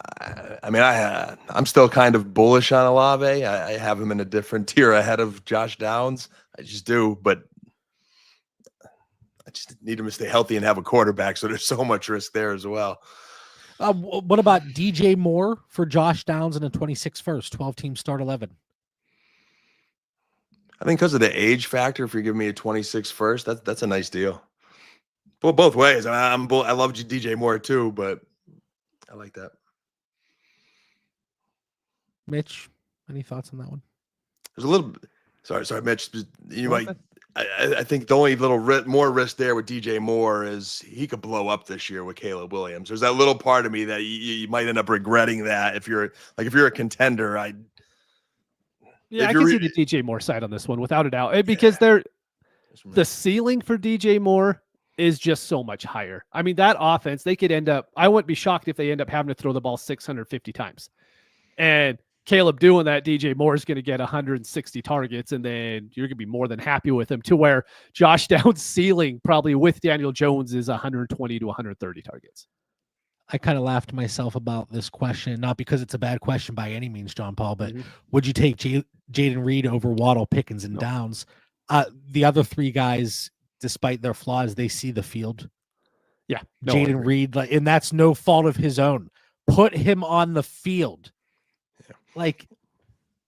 I mean, I'm still kind of bullish on Olave. I have him in a different tier ahead of Josh Downs. I just do, but I just need him to stay healthy and have a quarterback. So there's so much risk there as well. What about DJ Moore for Josh Downs in a 26 first, 12-team start 11? I think because of the age factor, if you're giving me a 26 first, that's a nice deal. Well, both ways. I love DJ Moore too, but I like that. Mitch, any thoughts on that one? There's a little. Sorry, Mitch. You might. I think the only little more risk there with DJ Moore is he could blow up this year with Caleb Williams. There's that little part of me that you might end up regretting that if you're a contender. I can see the DJ Moore side on this one without a doubt, because the ceiling for DJ Moore is just so much higher. I mean, that offense, they could end up. I wouldn't be shocked if they end up having to throw the ball 650 times, and Caleb doing that, DJ Moore is going to get 160 targets, and then you're going to be more than happy with him, to where Josh Downs' ceiling probably with Daniel Jones is 120 to 130 targets. I kind of laughed myself about this question, not because it's a bad question by any means, John Paul, but would you take Jaden Reed over Waddle, Pickens, and Downs? The other three guys, despite their flaws, they see the field. Yeah. Jaden Reed, and that's no fault of his own. Put him on the field. Like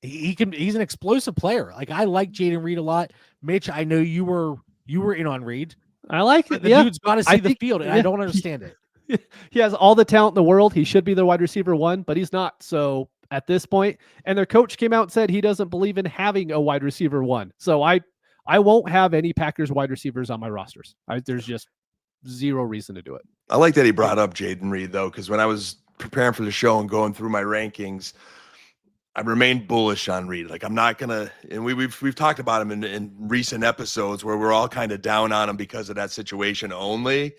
he's an explosive player. Like I like Jaden Reed a lot. Mitch, I know you were in on Reed. I like it. The dude's got to see the field, and I don't understand it. He has all the talent in the world. He should be the wide receiver one, but he's not. So at this point, and their coach came out and said he doesn't believe in having a wide receiver one. So I won't have any Packers wide receivers on my rosters. There's just zero reason to do it. I like that he brought up Jaden Reed though, because when I was preparing for the show and going through my rankings, I remained bullish on Reed. Like I'm not gonna, and we've talked about him in recent episodes where we're all kind of down on him because of that situation only.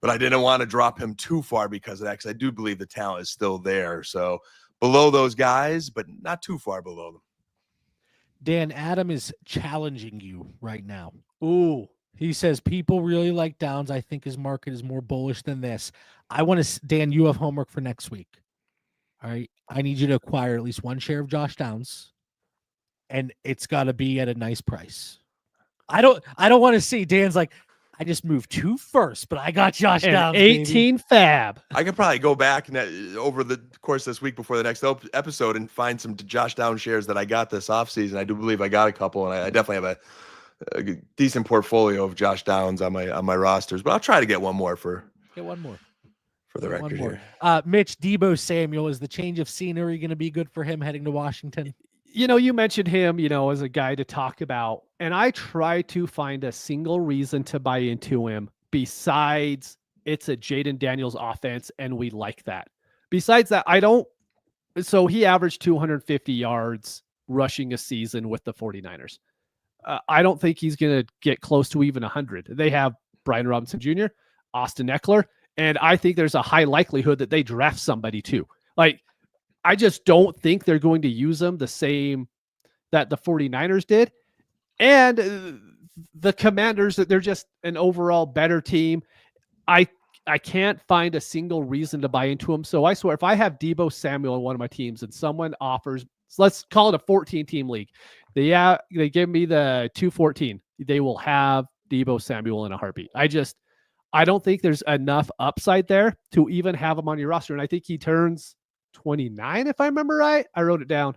But I didn't want to drop him too far because of that, because I do believe the talent is still there. So below those guys, but not too far below them. Dan, Adam is challenging you right now. Ooh. He says people really like Downs. I think his market is more bullish than this. I want to, Dan, you have homework for next week. All right. I need you to acquire at least one share of Josh Downs, and it's got to be at a nice price. I don't want to see Dan's like, I just moved 2 first, but I got Josh Downs. 18 baby. fab. I could probably go back over the course this week before the next episode and find some Josh Downs shares that I got this offseason. I do believe I got a couple, and I definitely have a decent portfolio of Josh Downs on my rosters. But I'll try to get one more for the record here. Mitch, Deebo Samuel, is the change of scenery going to be good for him heading to Washington? You mentioned him, as a guy to talk about, and I try to find a single reason to buy into him besides it's a Jaden Daniels offense and we like that. Besides that, so he averaged 250 yards rushing a season with the 49ers. I don't think he's going to get close to even 100. They have Brian Robinson Jr., Austin Eckler, and I think there's a high likelihood that they draft somebody too. Like, I just don't think they're going to use them the same that the 49ers did. And the Commanders, they're just an overall better team. I can't find a single reason to buy into them. So I swear, if I have Deebo Samuel on one of my teams and someone offers, so let's call it a 14-team league. They give me the 214. They will have Deebo Samuel in a heartbeat. I don't think there's enough upside there to even have him on your roster. And I think he turns 29, if I remember right. I wrote it down.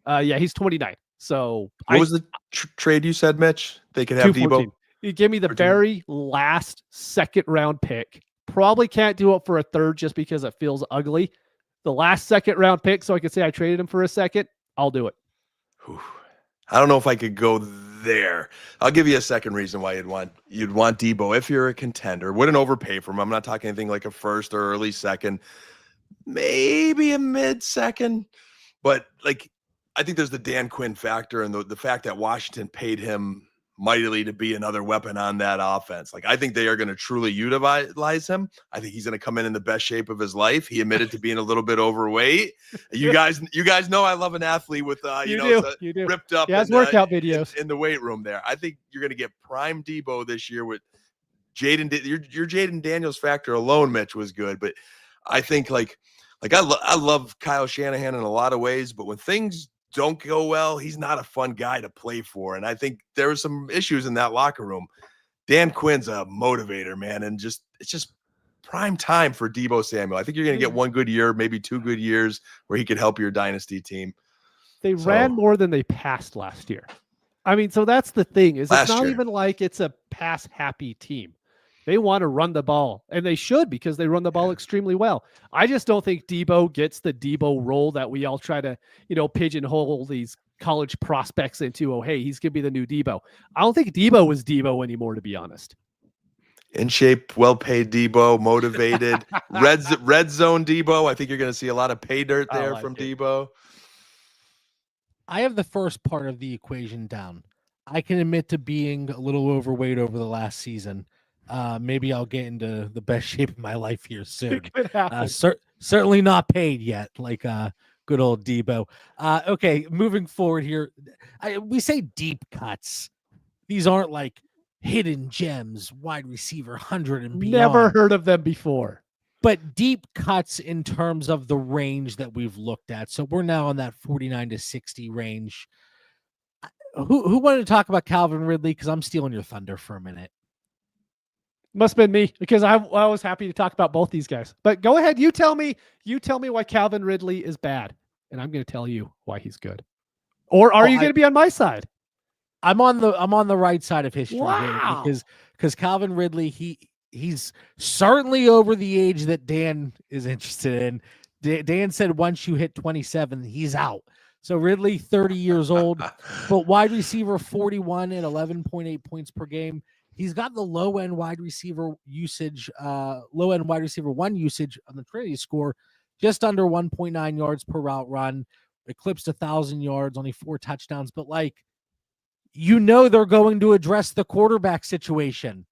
Yeah, he's 29. So what was the trade you said, Mitch? They could have Deebo. You give me the 14. Very last second round pick. Probably can't do it for a third just because it feels ugly. The last second round pick, so I could say I traded him for a second. I'll do it. Whew. I don't know if I could go there. I'll give you a second reason why you'd want Deebo if you're a contender. Wouldn't overpay for him. I'm not talking anything like a first or early second, maybe a mid second. But like, I think there's the Dan Quinn factor and the fact that Washington paid him mightily to be another weapon on that offense. Like, I think they are going to truly utilize him. I think he's going to come in the best shape of his life. He admitted to being a little bit overweight. You guys know I love an athlete with you do. ripped up. Yeah, workout videos in the weight room there. I think you're going to get prime Debo this year with Jaden. Your Jaden Daniels factor alone, Mitch, was good, but I think I love Kyle Shanahan in a lot of ways, but when things don't go well, he's not a fun guy to play for. And I think there were some issues in that locker room. Dan Quinn's a motivator, man. And it's just prime time for Debo Samuel. I think you're going to get one good year, maybe 2 good years where he could help your dynasty team. They ran more than they passed last year. I mean, so that's the thing is it's not even like it's a pass happy team. They want to run the ball, and they should because they run the ball extremely well. I just don't think Debo gets the Debo role that we all try to, pigeonhole these college prospects into. Oh, hey, he's going to be the new Debo. I don't think Debo is Debo anymore, to be honest. In shape, well-paid Debo, motivated, red zone Debo. I think you're going to see a lot of pay dirt there from Debo. I have the first part of the equation down. I can admit to being a little overweight over the last season. Maybe I'll get into the best shape of my life here soon. Certainly not paid yet, like good old Debo. Okay, moving forward here. We say deep cuts. These aren't like hidden gems, wide receiver 100 and beyond. Never heard of them before. But deep cuts in terms of the range that we've looked at. So we're now in that 49 to 60 range. Who wanted to talk about Calvin Ridley? Because I'm stealing your thunder for a minute. Must have been me because I was happy to talk about both these guys. But go ahead. You tell me why Calvin Ridley is bad. And I'm going to tell you why he's good. Or are you going to be on my side? I'm on the right side of history wow. here because Calvin Ridley, he's certainly over the age that Dan is interested in. Dan said once you hit 27, he's out. So Ridley, 30 years old, but wide receiver 41 at 11.8 points per game. He's got the low-end wide receiver usage, low-end wide receiver 1 usage on the Trinity score, just under 1.9 yards per route run, eclipsed 1,000 yards, only 4 touchdowns. But they're going to address the quarterback situation.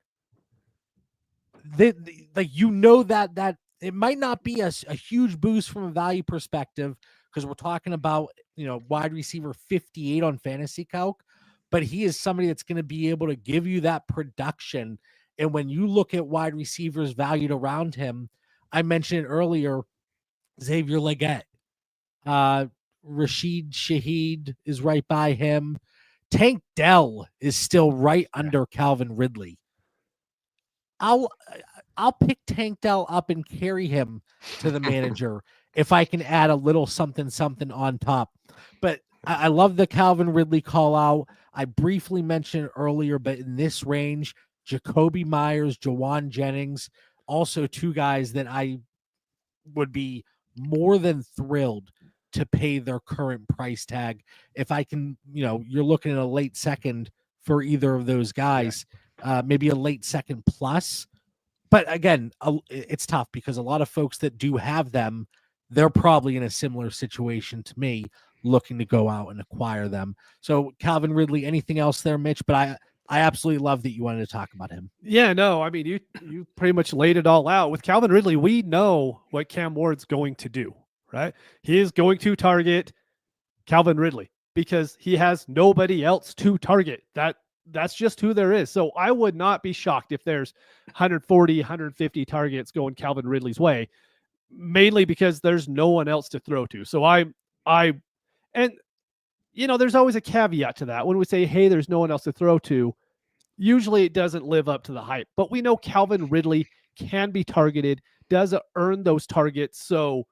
That it might not be a huge boost from a value perspective because we're talking about wide receiver 58 on Fantasy Calc. But he is somebody that's going to be able to give you that production. And when you look at wide receivers valued around him, I mentioned earlier, Xavier Legette, Rashid Shaheed is right by him. Tank Dell is still right under Calvin Ridley. I'll pick Tank Dell up and carry him to the manager if I can add a little something on top. But I love the Calvin Ridley call out. I briefly mentioned earlier, but in this range, Jacoby Myers, Jawan Jennings, also 2 guys that I would be more than thrilled to pay their current price tag. If I can, you're looking at a late second for either of those guys, maybe a late second plus. But again, it's tough because a lot of folks that do have them, they're probably in a similar situation to me, looking to go out and acquire them. So Calvin Ridley, anything else there, Mitch? But I absolutely love that you wanted to talk about him. Yeah, no, I mean, you pretty much laid it all out. With Calvin Ridley, we know what Cam Ward's going to do, right? He is going to target Calvin Ridley because he has nobody else to target. That's just who there is. So I would not be shocked if there's 140, 150 targets going Calvin Ridley's way, mainly because there's no one else to throw to. So and there's always a caveat to that. When we say, hey, there's no one else to throw to, usually it doesn't live up to the hype. But we know Calvin Ridley can be targeted, does earn those targets. So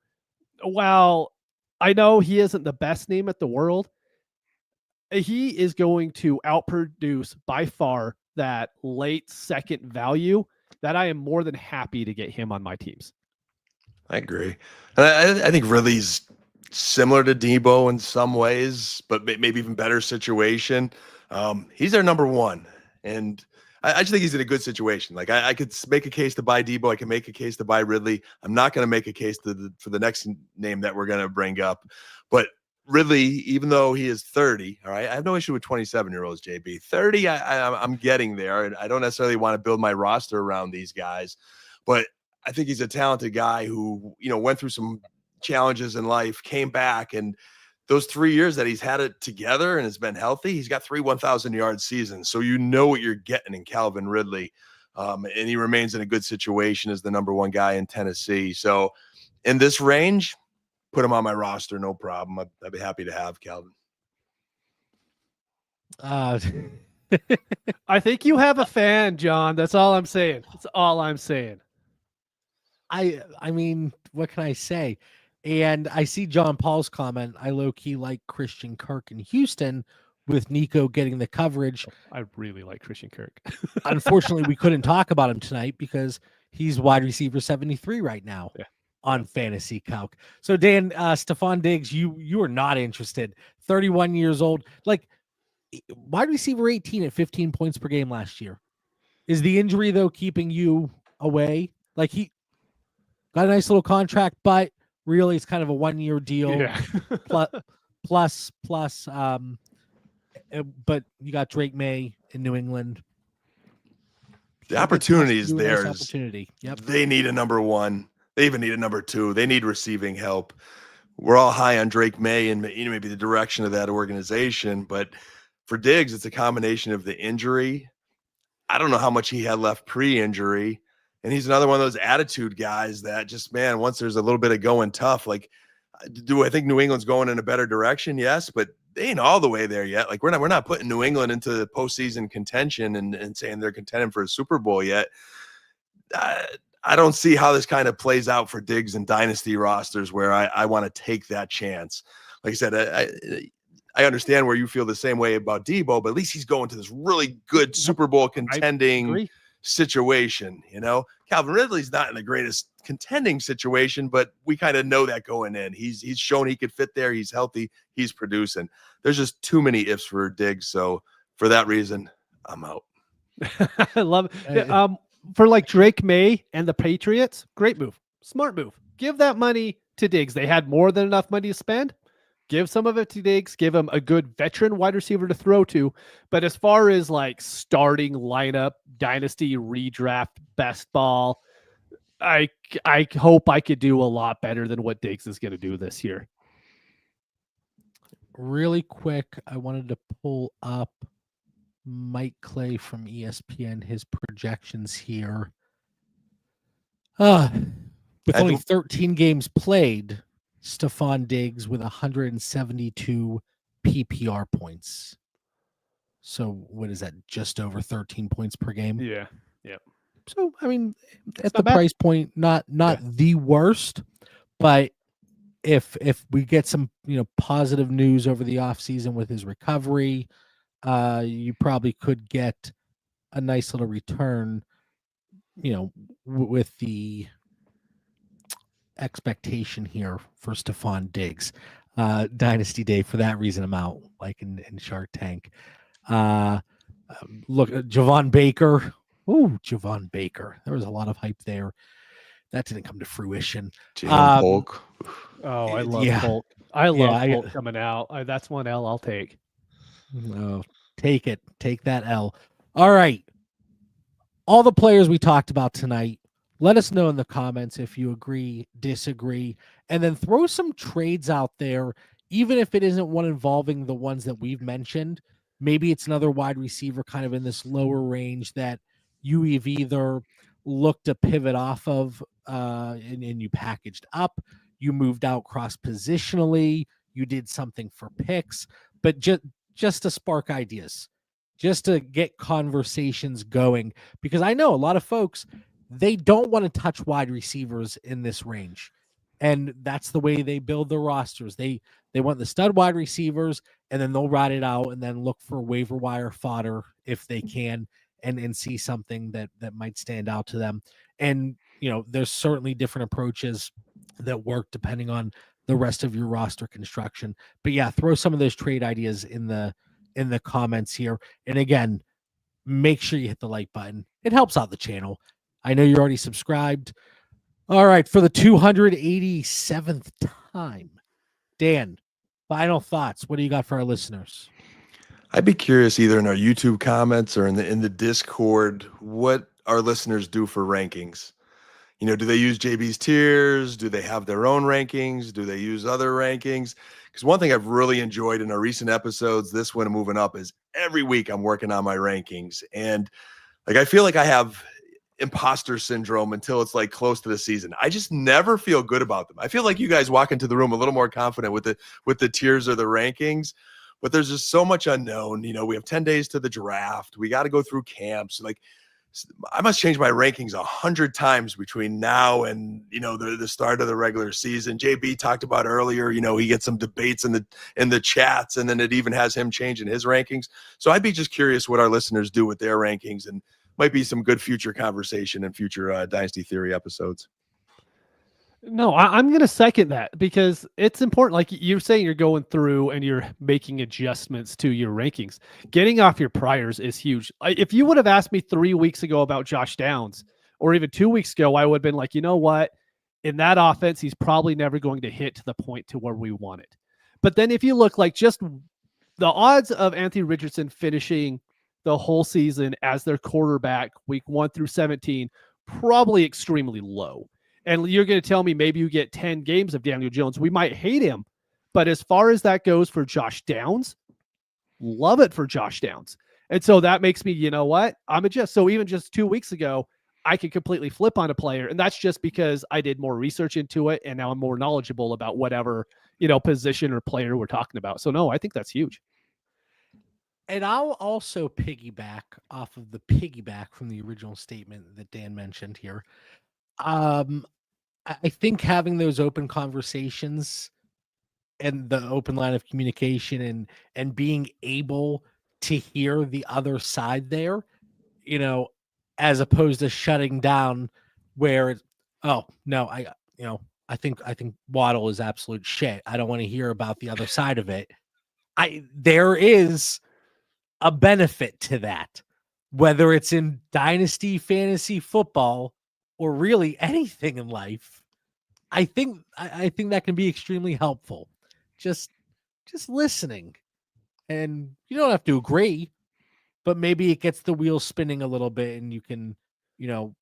while I know he isn't the best name at the world, he is going to outproduce by far that late second value that I am more than happy to get him on my teams. I agree. I think Ridley's similar to Debo in some ways, but maybe even better situation. He's their number 1. And I just think he's in a good situation. Like I could make a case to buy Debo. I can make a case to buy Ridley. I'm not going to make a case for the next name that we're going to bring up. But Ridley, even though he is 30, all right, I have no issue with 27-year-olds, JB. 30, I'm getting there. I don't necessarily want to build my roster around these guys, but I think he's a talented guy who, went through some challenges in life, came back, and those 3 years that he's had it together and has been healthy, he's got 3 1,000-yard seasons. So you know what you're getting in Calvin Ridley. And he remains in a good situation as the number one guy in Tennessee. So in this range, put him on my roster, no problem. I'd be happy to have Calvin. I think you have a fan, John. That's all I'm saying. That's all I'm saying. I mean, what can I say? And I see John Paul's comment. I low-key like Christian Kirk in Houston with Nico getting the coverage. I really like Christian Kirk. Unfortunately, we couldn't talk about him tonight because he's wide receiver 73 right now. Yeah. On Fantasy Calc. So Dan, Stephon Diggs, you are not interested. 31 years old, like wide receiver 18 at 15 points per game last year. Is the injury though keeping you away? Like he got a nice little contract, but really it's kind of a 1-year deal. Yeah. plus, but you got Drake May in New England. The opportunity is Nice theirs. opportunity. Yep. They need a number one. They even need a number two. They need receiving help. We're all high on Drake May and maybe the direction of that organization, but for Diggs, it's a combination of the injury. I don't know how much he had left pre-injury, and he's another one of those attitude guys that just, man, once there's a little bit of going tough, like, do I think New England's going in a better direction? Yes, but they ain't all the way there yet. Like we're not putting New England into the postseason contention and saying they're contending for a Super Bowl yet. I don't see how this kind of plays out for Diggs and dynasty rosters where I want to take that chance. Like I said, I understand where you feel the same way about Debo, but at least he's going to this really good Super Bowl contending situation. Calvin Ridley's not in the greatest contending situation, but we kind of know that going in. He's shown he could fit there. He's healthy. He's producing. There's just too many ifs for Diggs. So for that reason, I'm out. I love it. For like Drake May and the Patriots, great move, smart move. Give that money to Diggs. They had more than enough money to spend. Give some of it to Diggs. Give him a good veteran wide receiver to throw to. But as far as like starting lineup, dynasty redraft, best ball, I hope I could do a lot better than what Diggs is going to do this year. Really quick, I wanted to pull up Mike Clay from ESPN, his projections here. With only 13 games played, Stephon Diggs with 172 PPR points. So what is that? Just over 13 points per game? Yeah. Yeah. So, I mean, at the price point, not the worst, but if we get some, positive news over the offseason with his recovery, you probably could get a nice little return, with the expectation here for Stephon Diggs. Dynasty Day, for that reason, I'm out, like in Shark Tank. Look, Javon Baker. Ooh, Javon Baker. There was a lot of hype there. That didn't come to fruition. Polk. Oh, I love Polk. I love Polk coming out. That's one L I'll take. Oh, take it. Take that L. All right. All the players we talked about tonight, let us know in the comments if you agree, disagree, and then throw some trades out there, even if it isn't one involving the ones that we've mentioned. Maybe it's another wide receiver kind of in this lower range that you have either looked to pivot off of and you packaged up, you moved out cross-positionally, you did something for picks, but just to spark ideas, just to get conversations going, because I know a lot of folks, they don't want to touch wide receivers in this range. And that's the way they build their rosters. They want the stud wide receivers, and then they'll ride it out and then look for waiver wire fodder if they can and see something that might stand out to them. And, there's certainly different approaches that work depending on the rest of your roster construction. But yeah, throw some of those trade ideas in the comments here. And again, make sure you hit the like button. It helps out the channel. I know you're already subscribed. All right, for the 287th time, Dan, final thoughts. What do you got for our listeners? I'd be curious either in our YouTube comments or in the Discord, what our listeners do for rankings. You know, do they use JB's tiers? Do they have their own rankings? Do they use other rankings? Because one thing I've really enjoyed in our recent episodes, this one and moving up, is every week I'm working on my rankings. And like, I feel like I have imposter syndrome until it's like close to the season. I just never feel good about them. I feel like you guys walk into the room a little more confident with the tiers or the rankings, but there's just so much unknown. You know, we have 10 days to the draft. We got to go through camps. Like, I must change my rankings 100 times between now and, you know, the start of the regular season. JB talked about earlier, you know, he gets some debates in the chats, and then it even has him changing his rankings. So I'd be just curious what our listeners do with their rankings, and might be some good future conversation and future Dynasty Theory episodes. No, I'm going to second that because it's important. Like you're saying, you're going through and you're making adjustments to your rankings. Getting off your priors is huge. If you would have asked me 3 weeks ago about Josh Downs, or even 2 weeks ago, I would have been like, you know what? In that offense, he's probably never going to hit to the point to where we want it. But then if you look, like, just the odds of Anthony Richardson finishing the whole season as their quarterback week 1 through 17, probably extremely low. And you're going to tell me maybe you get 10 games of Daniel Jones. We might hate him. But as far as that goes for Josh Downs, love it for Josh Downs. And so that makes me, you know what? I'm adjust. So even just 2 weeks ago, I could completely flip on a player. And that's just because I did more research into it. And now I'm more knowledgeable about whatever, you know, position or player we're talking about. So no, I think that's huge. And I'll also piggyback off of the piggyback from the original statement that Dan mentioned here. I think having those open conversations and the open line of communication and being able to hear the other side there, you know, as opposed to shutting down where it's, oh no, I think Waddle is absolute shit. I don't want to hear about the other side of it. There is a benefit to that, whether it's in dynasty fantasy football or really anything in life. I think that can be extremely helpful. Just listening, and you don't have to agree, but maybe it gets the wheels spinning a little bit, and you can, you know,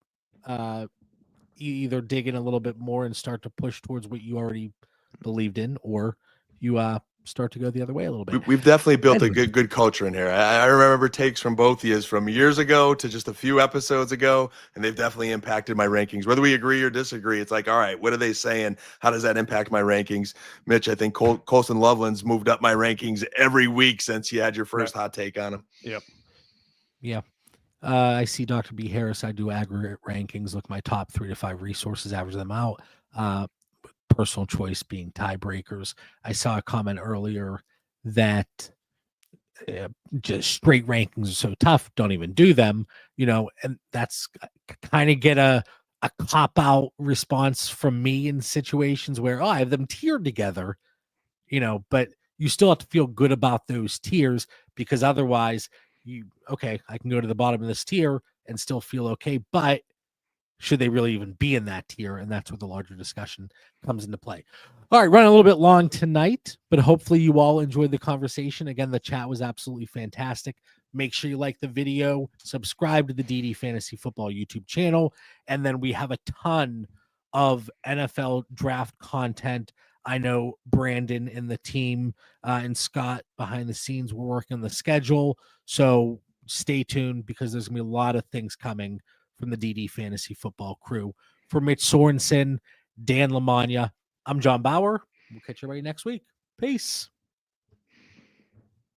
you either dig in a little bit more and start to push towards what you already believed in, or you start to go the other way a little bit. We've definitely built a good culture in here. I remember takes from both of you from years ago to just a few episodes ago, and they've definitely impacted my rankings. Whether we agree or disagree, it's like, all right, what are they saying? How does that impact my rankings? Mitch, I think Colson Loveland's moved up my rankings every week since you had your first hot take on him. Yep. Yeah. I see Dr. B. Harris. I do aggregate rankings, look my top 3 to 5 resources, average them out. Personal choice being tiebreakers. I saw a comment earlier that just straight rankings are so tough, don't even do them, you know, and that's kind of get a cop-out response from me in situations where, I have them tiered together, you know, but you still have to feel good about those tiers, because otherwise I can go to the bottom of this tier and still feel okay, but should they really even be in that tier? And that's where the larger discussion comes into play. All right, running a little bit long tonight, but hopefully you all enjoyed the conversation. Again, the chat was absolutely fantastic. Make sure you like the video, subscribe to the DD Fantasy Football YouTube channel, and then we have a ton of NFL draft content. I know Brandon and the team and Scott behind the scenes were working on the schedule, so stay tuned because there's going to be a lot of things coming from the DD Fantasy Football crew. For Mitch Sorensen, Dan Lamagna, I'm John Bauer. We'll catch you right next week. Peace.